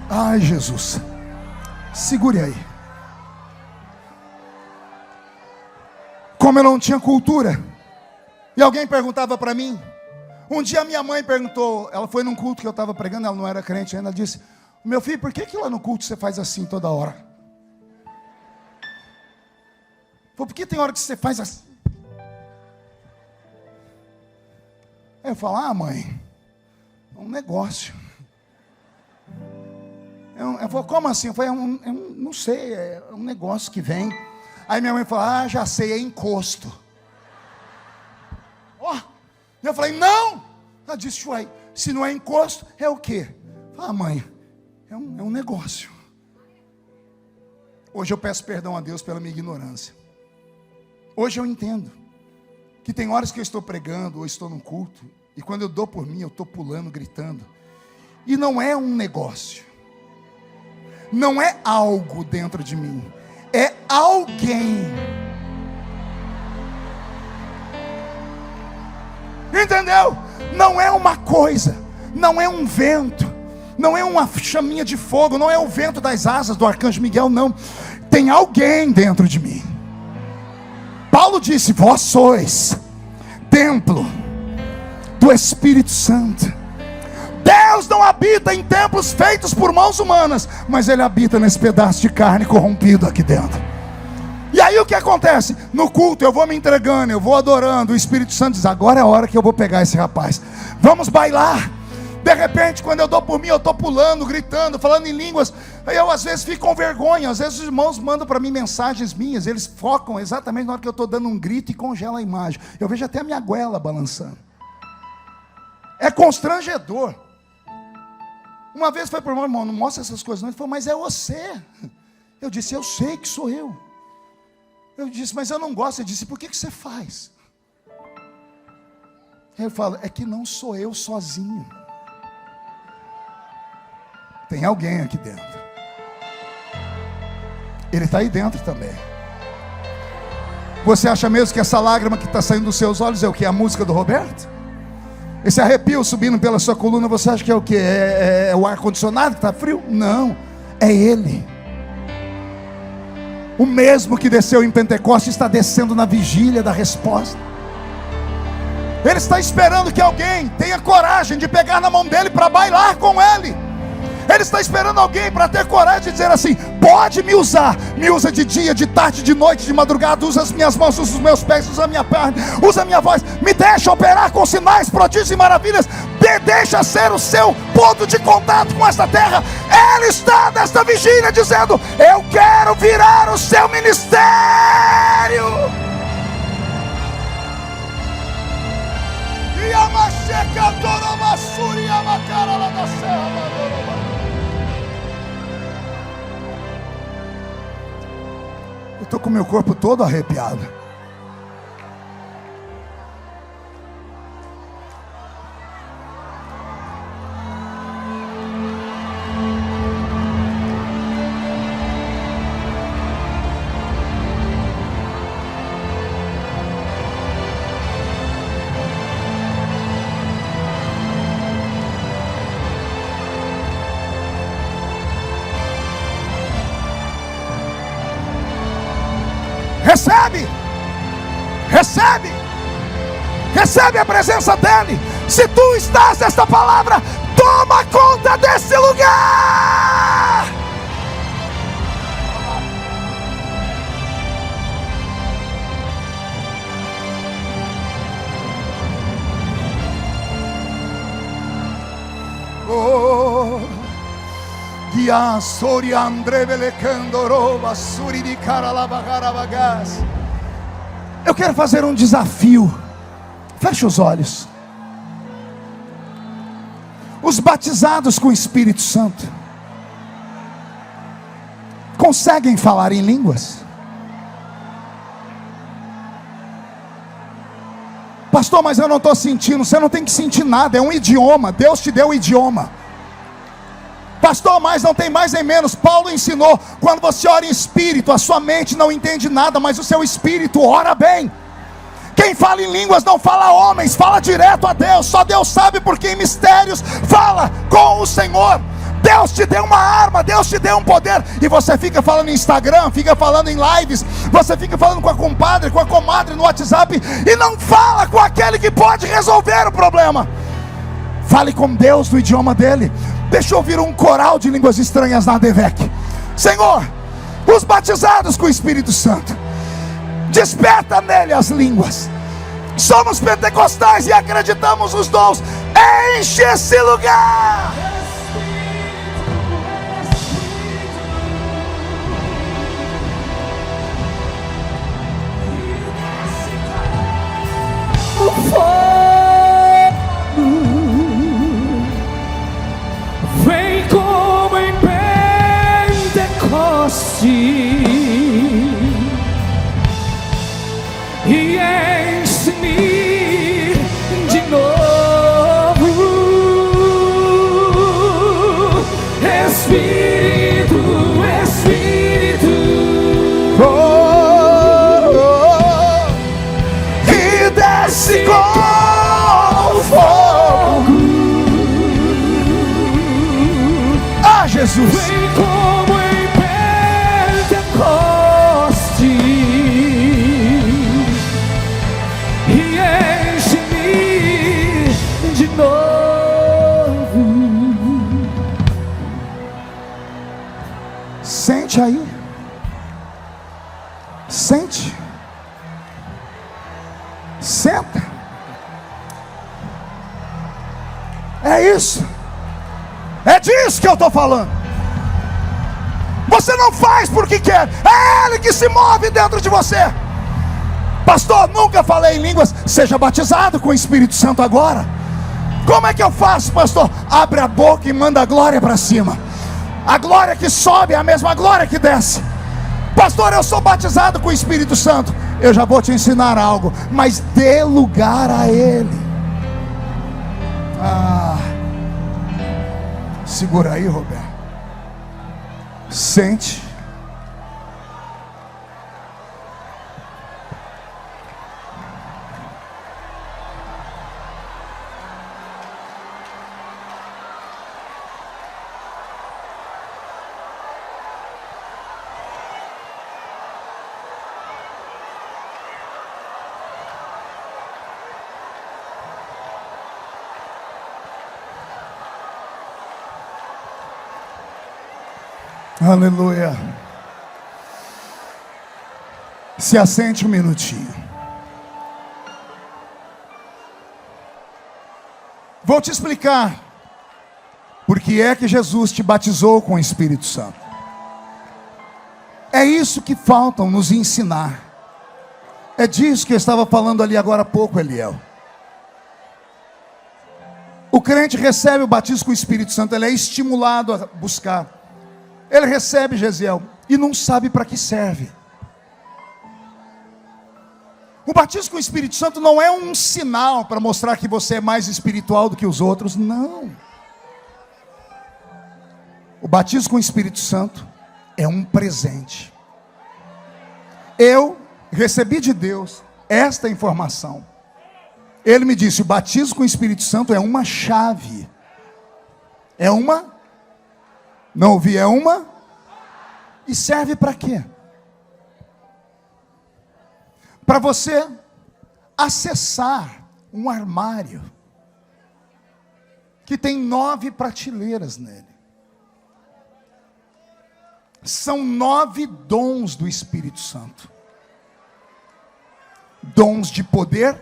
Ai, Jesus, segure aí. Como eu não tinha cultura, e alguém perguntava para mim. Um dia minha mãe perguntou, ela foi num culto que eu estava pregando, ela não era crente ainda, ela disse: meu filho, por que lá no culto você faz assim toda hora? Por que tem hora que você faz assim? Aí eu falo: mãe, é um negócio. Eu falo: como assim? Eu falei: não sei, é um negócio que vem. Aí minha mãe falou: já sei, é encosto. Eu falei: não. Ela disse: uai, se não é encosto, é o quê? Eu falei: mãe, é um negócio. Hoje eu peço perdão a Deus pela minha ignorância. Hoje eu entendo que tem horas que eu estou pregando ou estou num culto, e quando eu dou por mim, eu estou pulando, gritando. E não é um negócio, não é algo dentro de mim, é alguém. Entendeu? Não é uma coisa, não é um vento, não é uma chaminha de fogo, não é o vento das asas do arcanjo Miguel, não. Tem alguém dentro de mim. Paulo disse: vós sois templo do Espírito Santo. Deus não habita em templos feitos por mãos humanas, mas Ele habita nesse pedaço de carne corrompido aqui dentro. E aí o que acontece? No culto eu vou me entregando, eu vou adorando. O Espírito Santo diz: agora é a hora que eu vou pegar esse rapaz, vamos bailar. De repente, quando eu dou por mim, eu estou pulando, gritando, falando em línguas. Aí eu às vezes fico com vergonha. Às vezes os irmãos mandam para mim mensagens minhas, eles focam exatamente na hora que eu estou dando um grito e congela a imagem. Eu vejo até a minha goela balançando. É constrangedor. Uma vez foi para o irmão: não mostra essas coisas não. Ele falou: mas é você. Eu disse: eu sei que sou eu. Eu disse: mas eu não gosto. Ele disse: por que você faz? Ele fala: é que não sou eu sozinho. Tem alguém aqui dentro. Ele está aí dentro também. Você acha mesmo que essa lágrima que está saindo dos seus olhos é o que? A música do Roberto? Esse arrepio subindo pela sua coluna, você acha que é o quê? É o ar-condicionado que está frio? Não, é Ele. O mesmo que desceu em Pentecostes está descendo na vigília da resposta. Ele está esperando que alguém tenha coragem de pegar na mão dele para bailar com Ele. Ele está esperando alguém para ter coragem de dizer assim: pode me usar, me usa de dia, de tarde, de noite, de madrugada, usa as minhas mãos, usa os meus pés, usa a minha perna, usa a minha voz, me deixa operar com sinais, prodígios e maravilhas, deixa ser o seu ponto de contato com esta terra. Ele está nesta vigília dizendo: eu quero virar o seu ministério. Eu estou com meu corpo todo arrepiado. Recebe, recebe, recebe a presença dEle. Se tu estás nesta palavra, toma conta desse lugar. Oh, eu quero fazer um desafio. Feche os olhos. Os batizados com o Espírito Santo conseguem falar em línguas? Pastor, mas eu não estou sentindo. Você não tem que sentir nada, é um idioma. Deus te deu o idioma. Pastor, mas não tem mais nem menos. Paulo ensinou: quando você ora em espírito, a sua mente não entende nada, mas o seu espírito ora bem. Quem fala em línguas não fala a homens, fala direto a Deus. Só Deus sabe, porque em mistérios fala com o Senhor. Deus te deu uma arma, Deus te deu um poder, e você fica falando em Instagram, fica falando em lives, você fica falando com a compadre, com a comadre no WhatsApp, e não fala com aquele que pode resolver o problema. Fale com Deus no idioma dele. Deixa eu ouvir um coral de línguas estranhas na ADVEC. Senhor, os batizados com o Espírito Santo, desperta nele as línguas. Somos pentecostais e acreditamos nos dons. Enche esse lugar. O fogo vem como em Pentecoste e enche-me de novo. Espírito, Espírito, E desce com fogo. Ah, Jesus. vem como em Pentecoste e enche-me de novo. Sente aí. Sente. Senta. É isso. É disso que eu estou falando. Você não faz porque quer, é Ele que se move dentro de você. Pastor, nunca falei em línguas. Seja batizado com o Espírito Santo agora. Como é que eu faço, pastor? Abre a boca e manda a glória para cima. A glória que sobe é a mesma glória que desce. Pastor, eu sou batizado com o Espírito Santo. Eu já vou te ensinar algo, mas dê lugar a Ele. Segura aí, Roberto. Sente. Aleluia. Se assente um minutinho. Vou te explicar por que é que Jesus te batizou com o Espírito Santo. É isso que faltam nos ensinar. É disso que eu estava falando ali agora há pouco, Eliel. O crente recebe o batismo com o Espírito Santo, ele é estimulado a buscar. Ele recebe, Gesiel, e não sabe para que serve. O batismo com o Espírito Santo não é um sinal para mostrar que você é mais espiritual do que os outros, não. O batismo com o Espírito Santo é um presente. Eu recebi de Deus esta informação. Ele me disse: o batismo com o Espírito Santo é uma chave. É uma? Não ouvi, é uma? E serve para quê? Para você acessar um armário que tem 9 prateleiras nele. São 9 dons do Espírito Santo. Dons de poder,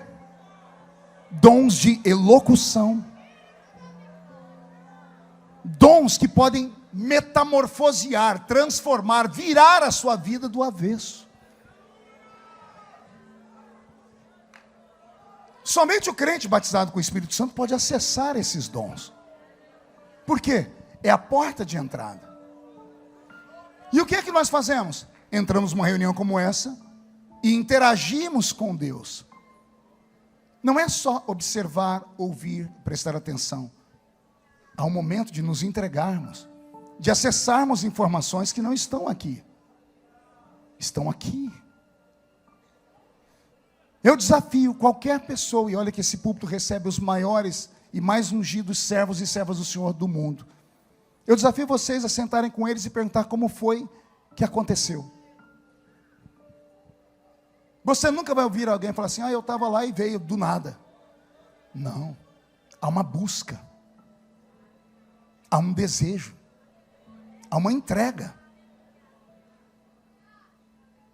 dons de elocução, dons que podem metamorfosear, transformar, virar a sua vida do avesso. Somente o crente batizado com o Espírito Santo pode acessar esses dons. Por quê? É a porta de entrada. E o que é que nós fazemos? Entramos numa reunião como essa e interagimos com Deus. Não é só observar, ouvir, prestar atenção. Há um momento de nos entregarmos, de acessarmos informações que não estão aqui. Estão aqui. Eu desafio qualquer pessoa, e olha que esse púlpito recebe os maiores e mais ungidos servos e servas do Senhor do mundo. Eu desafio vocês a sentarem com eles e perguntar como foi que aconteceu. Você nunca vai ouvir alguém falar assim: eu estava lá e veio do nada. Não. Há uma busca. Há um desejo. Há uma entrega.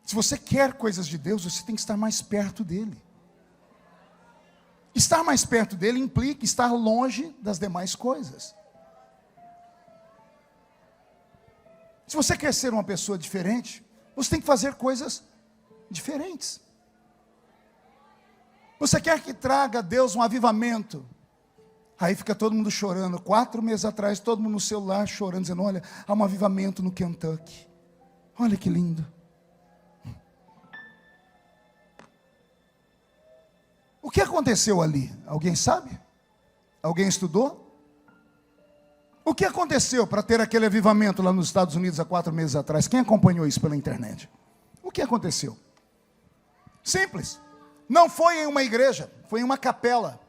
Se você quer coisas de Deus, você tem que estar mais perto dele. Estar mais perto dele implica estar longe das demais coisas. Se você quer ser uma pessoa diferente, você tem que fazer coisas diferentes. Você quer que traga a Deus um avivamento? Aí fica todo mundo chorando. 4 meses atrás, todo mundo no celular chorando, dizendo: olha, há um avivamento no Kentucky. Olha que lindo. O que aconteceu ali? Alguém sabe? Alguém estudou? O que aconteceu para ter aquele avivamento lá nos Estados Unidos há 4 meses atrás? Quem acompanhou isso pela internet? O que aconteceu? Simples. Não foi em uma igreja, foi em uma capela.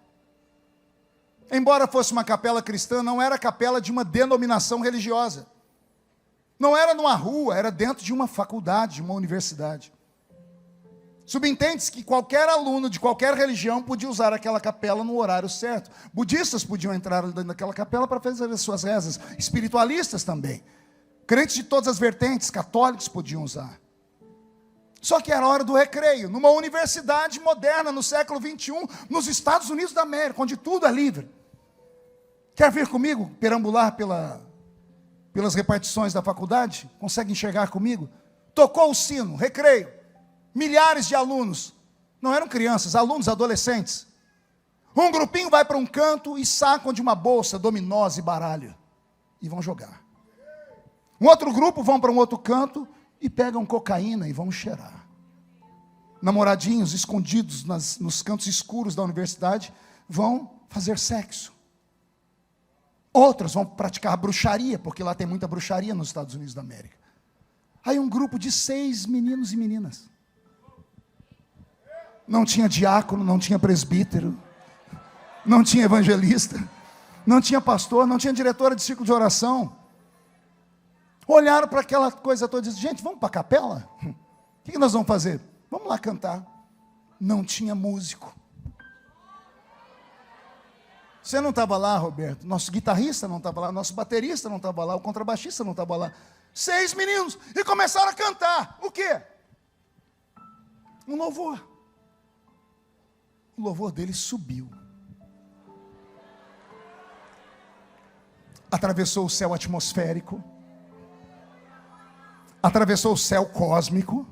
Embora fosse uma capela cristã, não era a capela de uma denominação religiosa. Não era numa rua, era dentro de uma faculdade, de uma universidade. Subentende-se que qualquer aluno de qualquer religião podia usar aquela capela no horário certo. Budistas podiam entrar dentro daquela capela para fazer as suas rezas. Espiritualistas também. Crentes de todas as vertentes, católicos podiam usar. Só que era hora do recreio, numa universidade moderna, no século 21, nos Estados Unidos da América, onde tudo é livre. Quer vir comigo, perambular pelas repartições da faculdade? Consegue enxergar comigo? Tocou o sino, recreio. Milhares de alunos, não eram crianças, alunos, adolescentes. Um grupinho vai para um canto e sacam de uma bolsa dominós e baralho. E vão jogar. Um outro grupo vão para um outro canto e pegam cocaína e vão cheirar. Namoradinhos escondidos nos cantos escuros da universidade vão fazer sexo. Outros vão praticar bruxaria, porque lá tem muita bruxaria nos Estados Unidos da América. Aí um grupo de 6 meninos e meninas. Não tinha diácono, não tinha presbítero, não tinha evangelista, não tinha pastor, não tinha diretora de círculo de oração. Olharam para aquela coisa toda e disseram: gente, vamos para a capela? O que nós vamos fazer? Vamos lá cantar. Não tinha músico. Você não estava lá, Roberto? Nosso guitarrista não estava lá, nosso baterista não estava lá, o contrabaixista não estava lá. 6 meninos, e começaram a cantar. O quê? Um louvor. O louvor deles subiu. Atravessou o céu atmosférico. Atravessou o céu cósmico.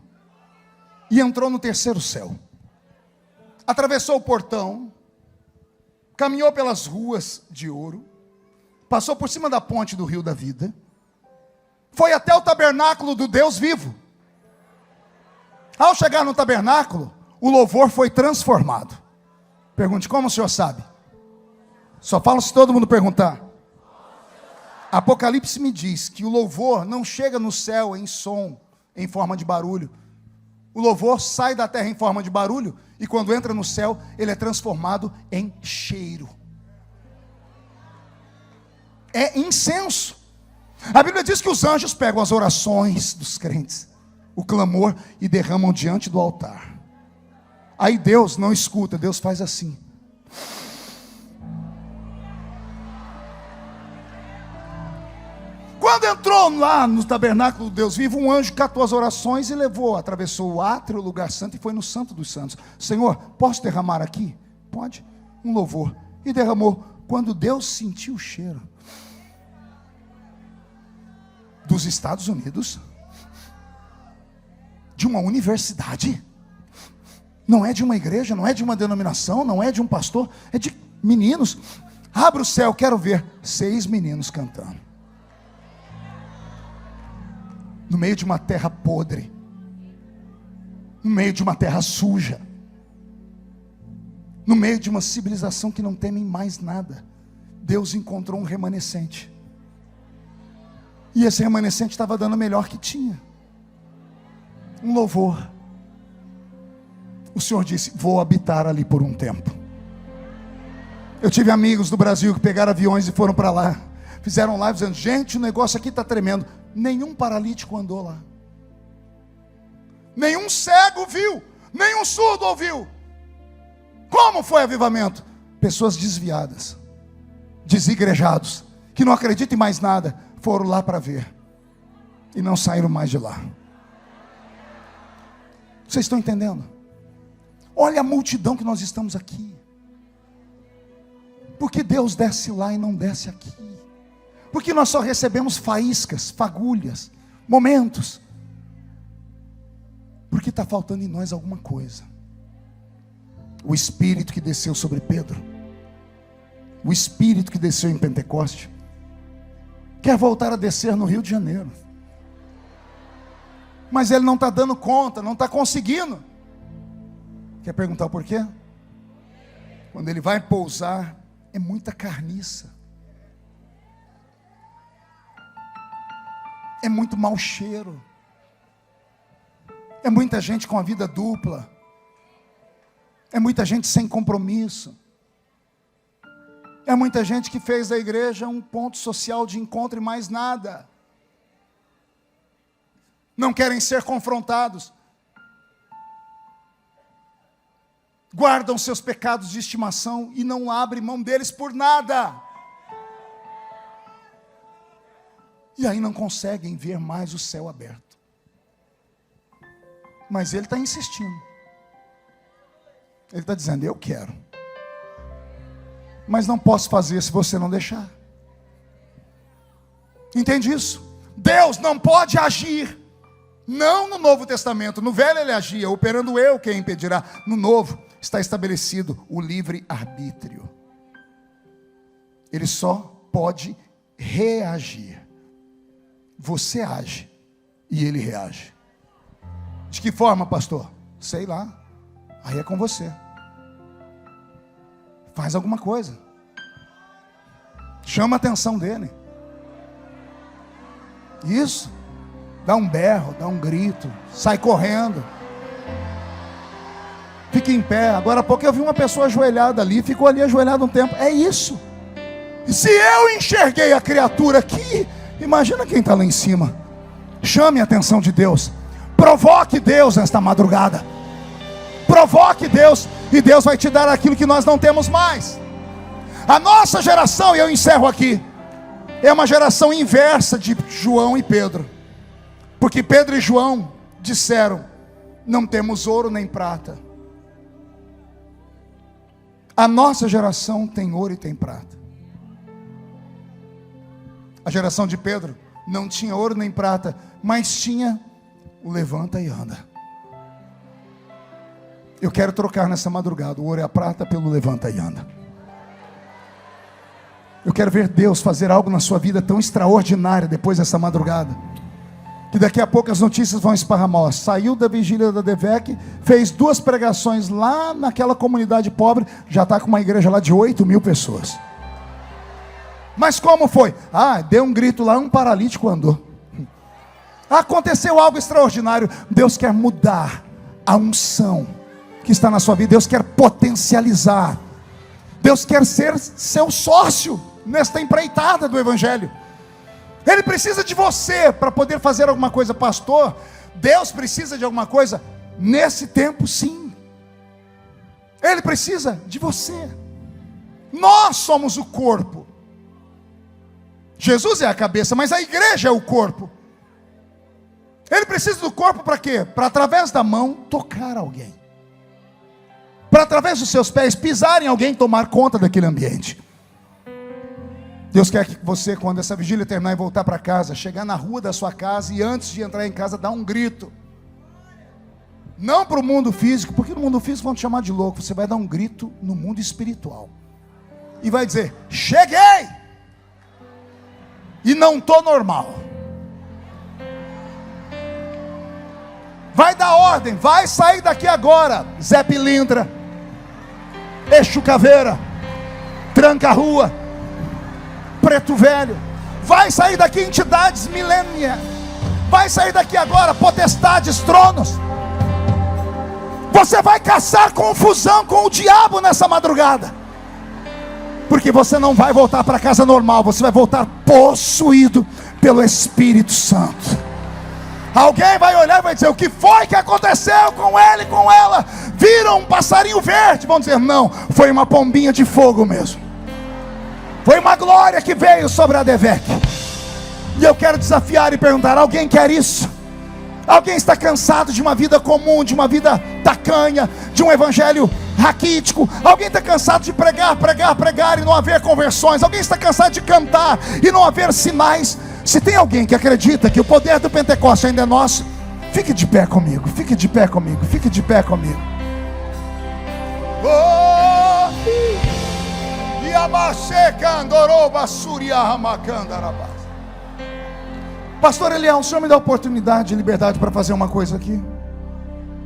E entrou no terceiro céu. Atravessou o portão. Caminhou pelas ruas de ouro. Passou por cima da ponte do rio da vida. Foi até o tabernáculo do Deus vivo. Ao chegar no tabernáculo, o louvor foi transformado. Pergunte, como o senhor sabe? Só falo se todo mundo perguntar. Apocalipse me diz que o louvor não chega no céu em som, em forma de barulho. O louvor sai da terra em forma de barulho, e quando entra no céu, ele é transformado em cheiro. É incenso. A Bíblia diz que os anjos pegam as orações dos crentes, o clamor, e derramam diante do altar. Aí Deus não escuta, Deus faz assim. Quando entrou lá no tabernáculo do Deus vivo, um anjo catou as orações e levou, atravessou o átrio, o lugar santo, e foi no santo dos santos. Senhor, posso derramar aqui? Pode. Um louvor. E derramou. Quando Deus sentiu o cheiro dos Estados Unidos, de uma universidade, não é de uma igreja, não é de uma denominação, não é de um pastor, é de meninos. Abre o céu, quero ver 6 meninos cantando. No meio de uma terra podre, no meio de uma terra suja, no meio de uma civilização que não teme mais nada, Deus encontrou um remanescente. E esse remanescente estava dando o melhor que tinha. Um louvor. O Senhor disse, vou habitar ali por um tempo. Eu tive amigos do Brasil que pegaram aviões e foram para lá. Fizeram live dizendo, gente, o negócio aqui está tremendo. Nenhum paralítico andou lá. Nenhum cego viu. Nenhum surdo ouviu. Como foi avivamento? Pessoas desviadas, desigrejados, que não acreditam em mais nada, foram lá para ver. E não saíram mais de lá. Vocês estão entendendo? Olha a multidão que nós estamos aqui. Por que Deus desce lá e não desce aqui? Porque nós só recebemos faíscas, fagulhas, momentos. Porque está faltando em nós alguma coisa. O Espírito que desceu sobre Pedro, o Espírito que desceu em Pentecoste, quer voltar a descer no Rio de Janeiro. Mas ele não está dando conta, não está conseguindo. Quer perguntar por quê? Quando ele vai pousar, é muita carniça. É muito mau cheiro. É muita gente com a vida dupla. É muita gente sem compromisso. É muita gente que fez da igreja um ponto social de encontro e mais nada. Não querem ser confrontados. Guardam seus pecados de estimação e não abrem mão deles por nada. E aí não conseguem ver mais o céu aberto. Mas ele está insistindo. Ele está dizendo, eu quero. Mas não posso fazer se você não deixar. Entende isso? Deus não pode agir. Não no Novo Testamento. No Velho ele agia, operando eu, quem impedirá. No Novo está estabelecido o livre-arbítrio. Ele só pode reagir. Você age e ele reage. De que forma, pastor? Sei lá. Aí é com você. Faz alguma coisa. Chama a atenção dele. Isso. Dá um berro, dá um grito. Sai correndo. Fica em pé. Agora há pouco eu vi uma pessoa ajoelhada ali. Ficou ali ajoelhada um tempo. É isso. E se eu enxerguei a criatura aqui, imagina quem está lá em cima. Chame a atenção de Deus. Provoque Deus nesta madrugada. Provoque Deus. E Deus vai te dar aquilo que nós não temos mais. A nossa geração, e eu encerro aqui, é uma geração inversa de João e Pedro. Porque Pedro e João disseram: não temos ouro nem prata. A nossa geração tem ouro e tem prata. A geração de Pedro não tinha ouro nem prata, mas tinha o levanta e anda. Eu quero trocar nessa madrugada o ouro e a prata pelo levanta e anda. Eu quero ver Deus fazer algo na sua vida tão extraordinário depois dessa madrugada, que daqui a pouco as notícias vão esparramar. Saiu da vigília da DEVEC, fez 2 pregações lá naquela comunidade pobre, já está com uma igreja lá de 8.000 pessoas. Mas como foi? Deu um grito lá, um paralítico andou. Aconteceu algo extraordinário. Deus quer mudar a unção que está na sua vida. Deus quer potencializar. Deus quer ser seu sócio nesta empreitada do Evangelho. Ele precisa de você para poder fazer alguma coisa. Pastor, Deus precisa de alguma coisa nesse tempo, sim. Ele precisa de você. Nós somos o corpo. Jesus é a cabeça, mas a igreja é o corpo. Ele precisa do corpo para quê? Para através da mão tocar alguém, para através dos seus pés pisar em alguém, tomar conta daquele ambiente. Deus quer que você, quando essa vigília terminar e voltar para casa, chegar na rua da sua casa e antes de entrar em casa, dar um grito. Não para o mundo físico, porque no mundo físico vão te chamar de louco. Você vai dar um grito no mundo espiritual e vai dizer: cheguei! E não estou normal. Vai dar ordem, vai sair daqui agora, Zé Pilintra, Eixo Caveira, Tranca Rua, Preto Velho. Vai sair daqui entidades milênias. Vai sair daqui agora potestades, tronos. Você vai caçar confusão com o diabo nessa madrugada, porque você não vai voltar para casa normal. Você vai voltar possuído pelo Espírito Santo. Alguém vai olhar e vai dizer: o que foi que aconteceu com ele e com ela? Viram um passarinho verde? Vão dizer: não, foi uma pombinha de fogo mesmo. Foi uma glória que veio sobre a DEVEC. E eu quero desafiar e perguntar: alguém quer isso? Alguém está cansado de uma vida comum, de uma vida tacanha, de um evangelho raquítico? Alguém está cansado de pregar e não haver conversões? Alguém está cansado de cantar e não haver sinais? Se tem alguém que acredita que o poder do Pentecostes ainda é nosso, fique de pé comigo, fique de pé comigo, fique de pé comigo. Pastor Eliel, o senhor me dá oportunidade e liberdade para fazer uma coisa aqui?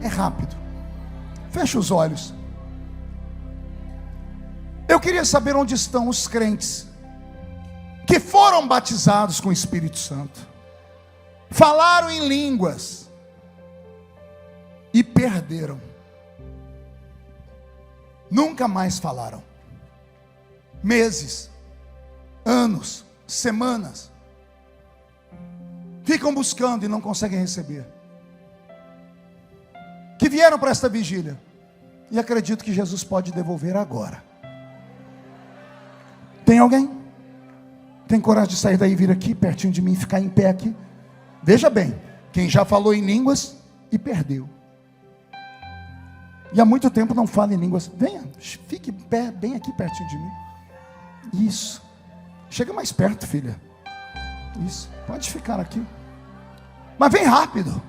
É rápido. Feche os olhos. Eu queria saber onde estão os crentes que foram batizados com o Espírito Santo, falaram em línguas e perderam. Nunca mais falaram. Meses, anos, semanas, ficam buscando e não conseguem receber. Que vieram para esta vigília e acredito que Jesus pode devolver agora. Tem alguém? Tem coragem de sair daí, vir aqui pertinho de mim, ficar em pé aqui? Veja bem, quem já falou em línguas e perdeu, e há muito tempo não fala em línguas, venha, fique em pé, bem aqui pertinho de mim. Isso, chega mais perto, filha. Isso, pode ficar aqui, mas vem rápido.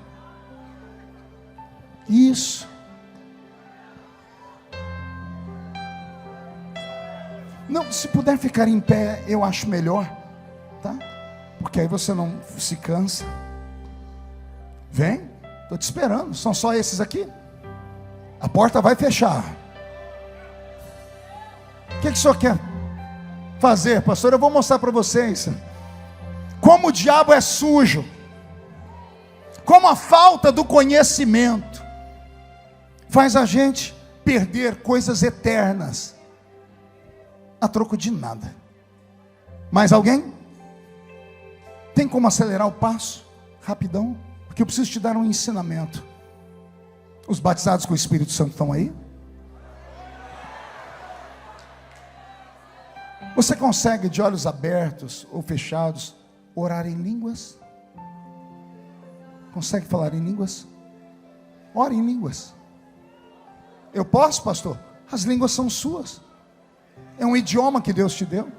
Isso. Não, se puder ficar em pé, eu acho melhor, tá? Porque aí você não se cansa. Vem, estou te esperando. São só esses aqui? A porta vai fechar. O que o senhor quer fazer, pastor? Eu vou mostrar para vocês como o diabo é sujo, como a falta do conhecimento faz a gente perder coisas eternas a troco de nada. Mais alguém? Tem como acelerar o passo? Rapidão, porque eu preciso te dar um ensinamento. Os batizados com o Espírito Santo estão aí? Você consegue, de olhos abertos ou fechados, orar em línguas? Consegue falar em línguas? Ore em línguas. Eu posso, pastor? As línguas são suas. É um idioma que Deus te deu.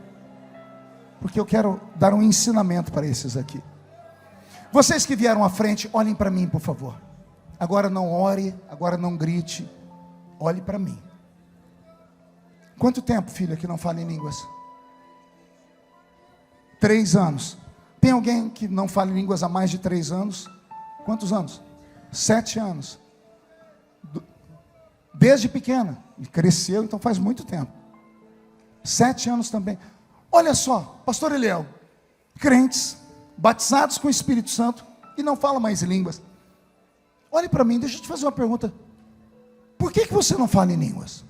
Porque eu quero dar um ensinamento para esses aqui. Vocês que vieram à frente, olhem para mim, por favor. Agora não ore, agora não grite. Olhe para mim. Quanto tempo, filha, que não fala em línguas? 3 anos. Tem alguém que não fala em línguas há mais de 3 anos? Quantos anos? 7 anos. Desde pequena. E cresceu, então faz muito tempo. 7 anos também. Olha só, pastor Eliel, crentes, batizados com o Espírito Santo, e não falam mais em línguas. Olhe para mim, deixa eu te fazer uma pergunta. Por que você não fala em línguas?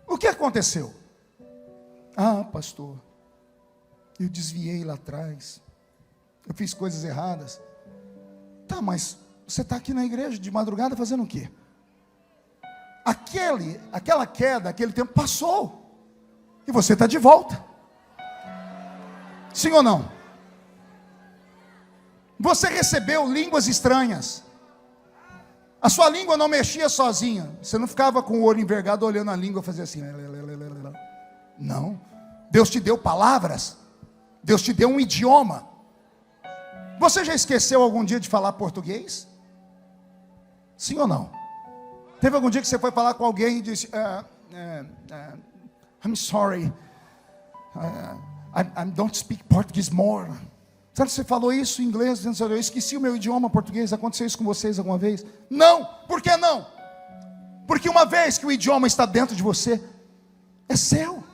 O que aconteceu? Ah, pastor, eu desviei lá atrás. Eu fiz coisas erradas. Tá, mas você está aqui na igreja de madrugada fazendo o quê? Aquela queda, aquele tempo passou. E você está de volta. Sim ou não? Você recebeu línguas estranhas. A sua língua não mexia sozinha. Você não ficava com o olho envergado olhando a língua e fazia assim. Não. Deus te deu palavras. Deus te deu um idioma. Você já esqueceu algum dia de falar português? Sim ou não? Teve algum dia que você foi falar com alguém e disse... I'm sorry, I don't speak Portuguese more. Sabe, você falou isso em inglês, dizendo, eu esqueci o meu idioma português. Aconteceu isso com vocês alguma vez? Não, por que não? Porque uma vez que o idioma está dentro de você, é seu.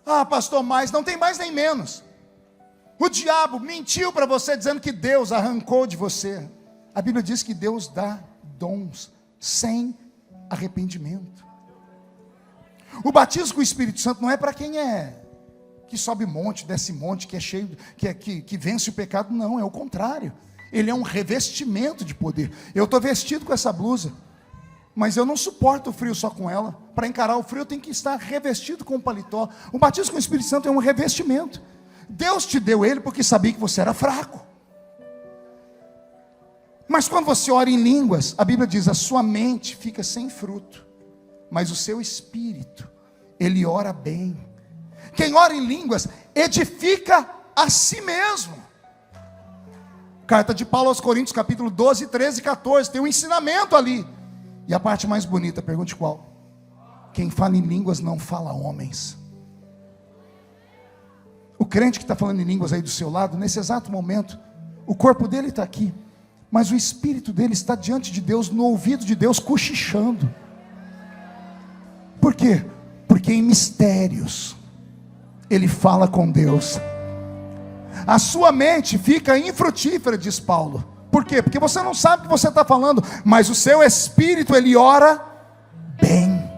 Ah, pastor, mas não tem mais nem menos. O diabo mentiu para você dizendo que Deus arrancou de você. A Bíblia diz que Deus dá dons sem arrependimento. O batismo com o Espírito Santo não é para quem que sobe monte, desce monte, que é cheio, que vence o pecado. Não, é o contrário. Ele é um revestimento de poder. Eu estou vestido com essa blusa, mas eu não suporto o frio só com ela. Para encarar o frio eu tenho que estar revestido com um paletó. O batismo com o Espírito Santo é um revestimento. Deus te deu ele porque sabia que você era fraco. Mas quando você ora em línguas, a Bíblia diz, a sua mente fica sem fruto, mas o seu espírito, ele ora bem. Quem ora em línguas, edifica a si mesmo. Carta de Paulo aos Coríntios, capítulo 12, 13 e 14, tem um ensinamento ali. E a parte mais bonita, pergunte qual? Quem fala em línguas não fala a homens. O crente que está falando em línguas aí do seu lado, nesse exato momento, o corpo dele está aqui, mas o espírito dele está diante de Deus, no ouvido de Deus, cochichando. Por quê? Porque em mistérios ele fala com Deus. A sua mente fica infrutífera, diz Paulo. Por quê? Porque você não sabe o que você está falando, mas o seu espírito, ele ora bem.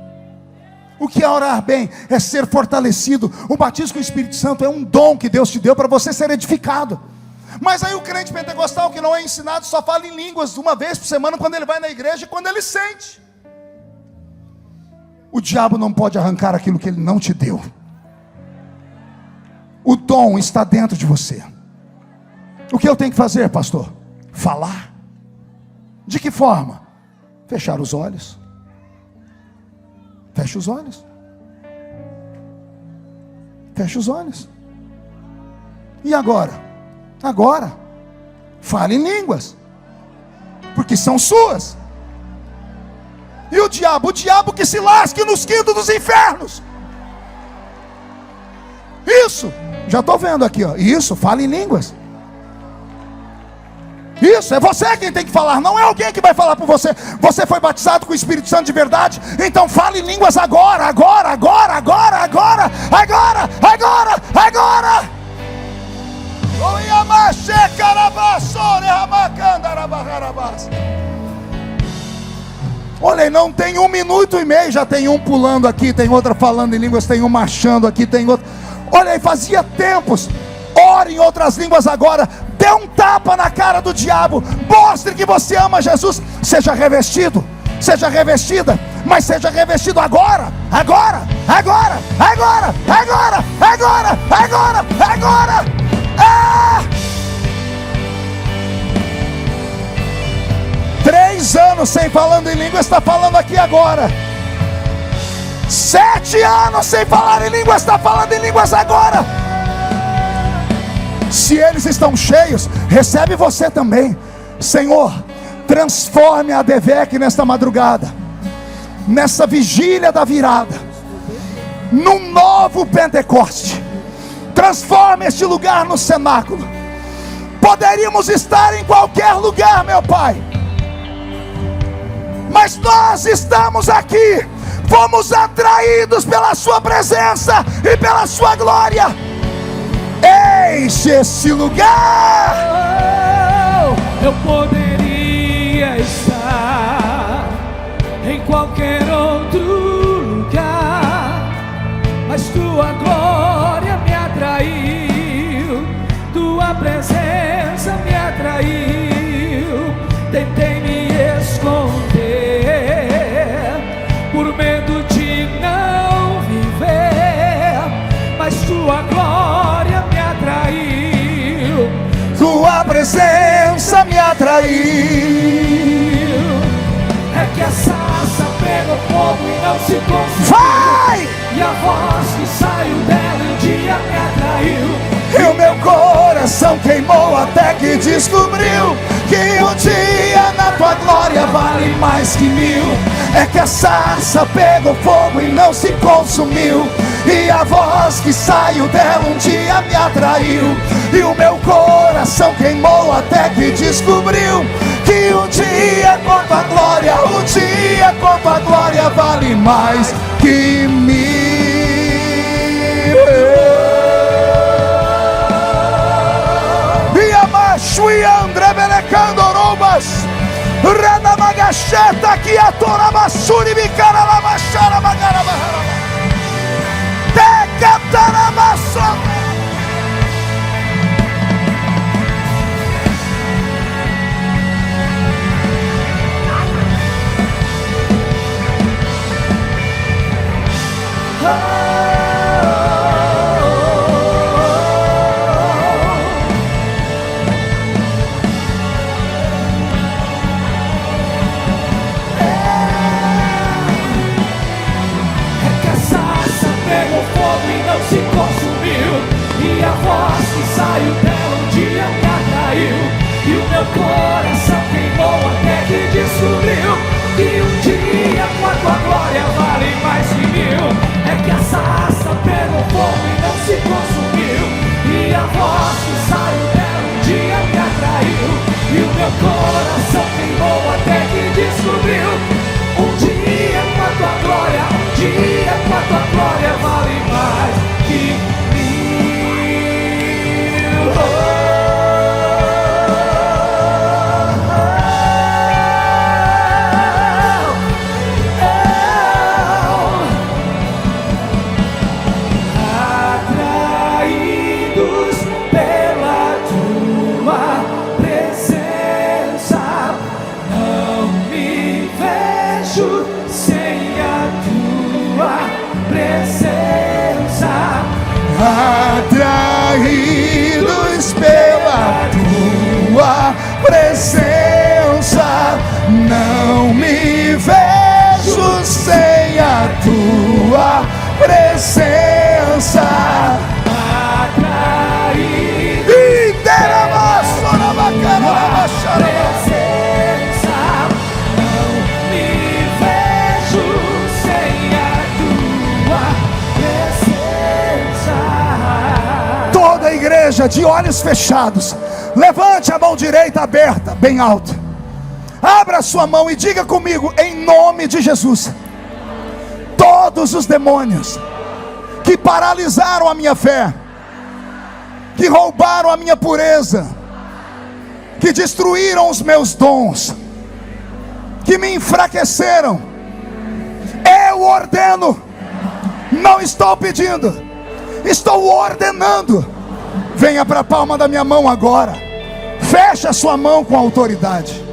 O que é orar bem? É ser fortalecido. O batismo com o Espírito Santo é um dom que Deus te deu para você ser edificado. Mas aí o crente pentecostal que não é ensinado só fala em línguas uma vez por semana, quando ele vai na igreja e quando ele sente. O diabo não pode arrancar aquilo que ele não te deu. O dom está dentro de você. O que eu tenho que fazer, pastor? Falar. De que forma? Fechar os olhos. Feche os olhos. Feche os olhos. E agora? Agora, fale em línguas, porque são suas. E o diabo que se lasque nos quintos dos infernos. Isso, já estou vendo aqui, ó. Isso, fale em línguas. Isso, é você quem tem que falar, não é alguém que vai falar por você. Você foi batizado com o Espírito Santo de verdade, então fale em línguas agora, agora, agora, agora, agora, agora, agora, agora. Olha, não tem 1 minuto e meio, já tem um pulando aqui, tem outra falando em línguas, tem um marchando aqui, tem outro. Olha aí, fazia tempos. Ore em outras línguas agora. Dê um tapa na cara do diabo. Mostre que você ama Jesus. Seja revestido, seja revestida, mas seja revestido agora, agora, agora, agora, agora, agora, agora, agora. língua está falando aqui agora. 7 anos sem falar em língua, está falando em línguas agora. Se eles estão cheios, recebe você também. Senhor, transforme a ADVEC nesta madrugada, nessa vigília da virada, num novo Pentecoste. Transforme este lugar no cenáculo. Poderíamos estar em qualquer lugar, meu Pai, mas nós estamos aqui, fomos atraídos pela sua presença e pela sua glória. Enche esse lugar. Eu poderia estar em qualquer outro lugar, mas tua glória me atraiu, tua presença me atraiu. Tentei me esconder por medo de não viver, mas tua glória me atraiu, tua presença me atraiu. É que a sarça pegou fogo e não se consumiu. Vai! E a voz que saiu dela um dia me atraiu. E o meu coração queimou até que descobriu que um dia na tua glória vale mais que 1000. É que a sarça pegou fogo e não se consumiu, e a voz que saiu dela um dia me atraiu. E o meu coração queimou até que descobriu que um dia com tua glória, um dia com tua glória vale mais que 1000. Shui André Belecandorobas Renamagacheta aqui a Torabasuri Bicaralabachara Magarabahara Tecatarabassa. Se consumiu, e a voz que saiu dela um dia me atraiu. E o meu coração queimou até que descobriu que um dia com a tua glória vale mais que 1000. É que a sarça pegou fogo e não se consumiu, e a voz que saiu dela um dia me atraiu. E o meu coração queimou até que descobriu um dia com a tua glória, um dia com a tua glória vale mais que 1000. Atraídos pela tua presença, não me vejo sem a tua presença. Atraídos pela tua presença, não me vejo sem a tua presença. Atraídos pela presença, não me vejo sem a tua presença. Toda a igreja de olhos fechados, levante a mão direita aberta, bem alto. Abra a sua mão e diga comigo, em nome de Jesus: todos os demônios que paralisaram a minha fé, que roubaram a minha pureza, que destruíram os meus dons, que me enfraqueceram, eu ordeno, não estou pedindo, estou ordenando. Venha para a palma da minha mão agora. Feche a sua mão com autoridade.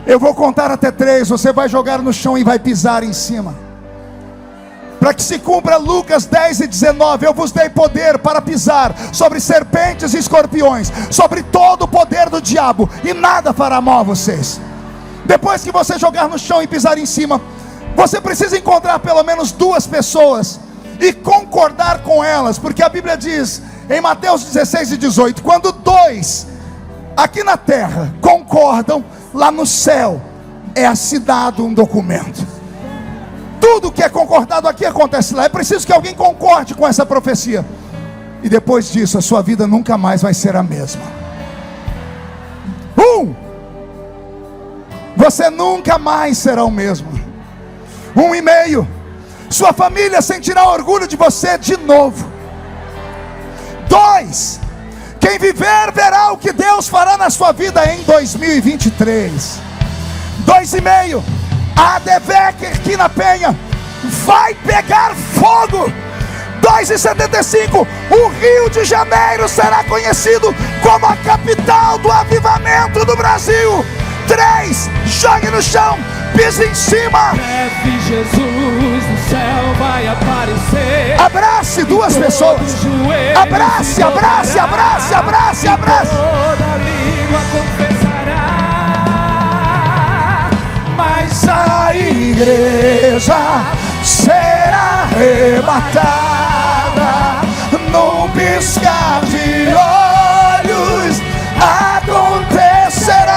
Eu vou contar até 3. Você vai jogar no chão e vai pisar em cima, para que se cumpra Lucas 10:19. Eu vos dei poder para pisar sobre serpentes e escorpiões, sobre todo o poder do diabo, e nada fará mal a vocês. Depois que você jogar no chão e pisar em cima, você precisa encontrar pelo menos 2 pessoas e concordar com elas, porque a Bíblia diz em Mateus 16 e 18: quando 2 aqui na terra concordam, lá no céu é assinado um documento. Tudo que é concordado aqui acontece lá. É preciso que alguém concorde com essa profecia, e depois disso a sua vida nunca mais vai ser a mesma. Você nunca mais será o mesmo. 1,5: sua família sentirá orgulho de você de novo. 2: quem viver verá o que Deus fará na sua vida em 2023. 2,5: a ADVEC aqui na Penha vai pegar fogo. 2,75: o Rio de Janeiro será conhecido como a capital do avivamento do Brasil. 3: jogue no chão, pise em cima. Breve Jesus no céu vai aparecer. Abrace 2 pessoas. Abrace, abrace, abrace, abrace, abrace. Toda língua confessará. Mas A igreja será arrebatada num piscar de olhos. Acontecerá.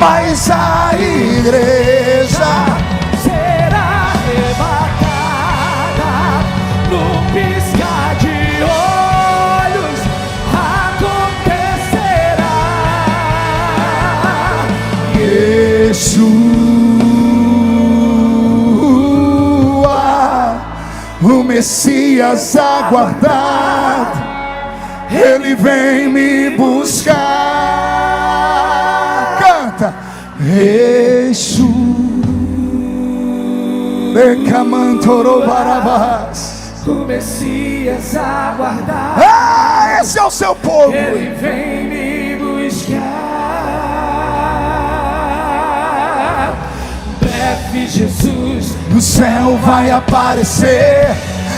Mas a igreja será arrebatada num piscar de olhos. Acontecerá. Yeshua, o Messias aguardado, ele vem me buscar. Canta. Yeshua, Becamantorobarabás, O Messias aguardado, esse é o seu povo. ele vem me buscar. Breve Jesus No céu vai aparecer,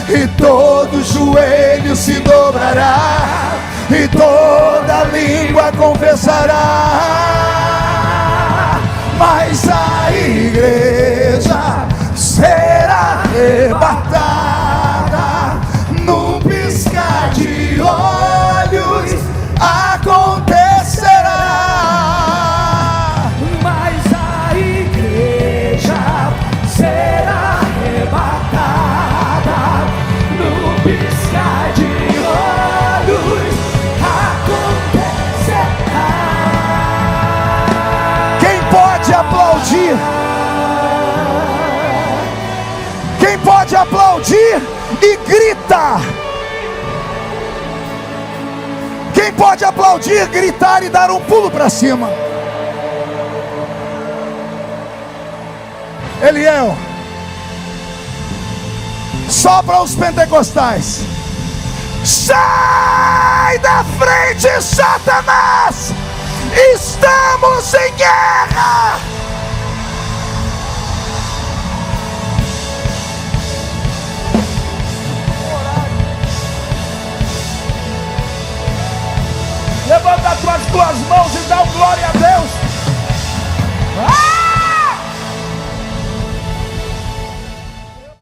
e todo joelho se dobrará, e toda língua confessará. Mas a igreja será arrebatada num piscar de olhos. Acontecerá. Mas a igreja será arrebatada no piscar de olhos. Acontecerá. Quem pode aplaudir? Quem pode aplaudir e grita? Quem pode aplaudir, gritar e dar um pulo para cima? Eliel, só para os pentecostais: sai da frente, Satanás! Estamos em guerra! Levanta as tuas mãos e dá glória a Deus.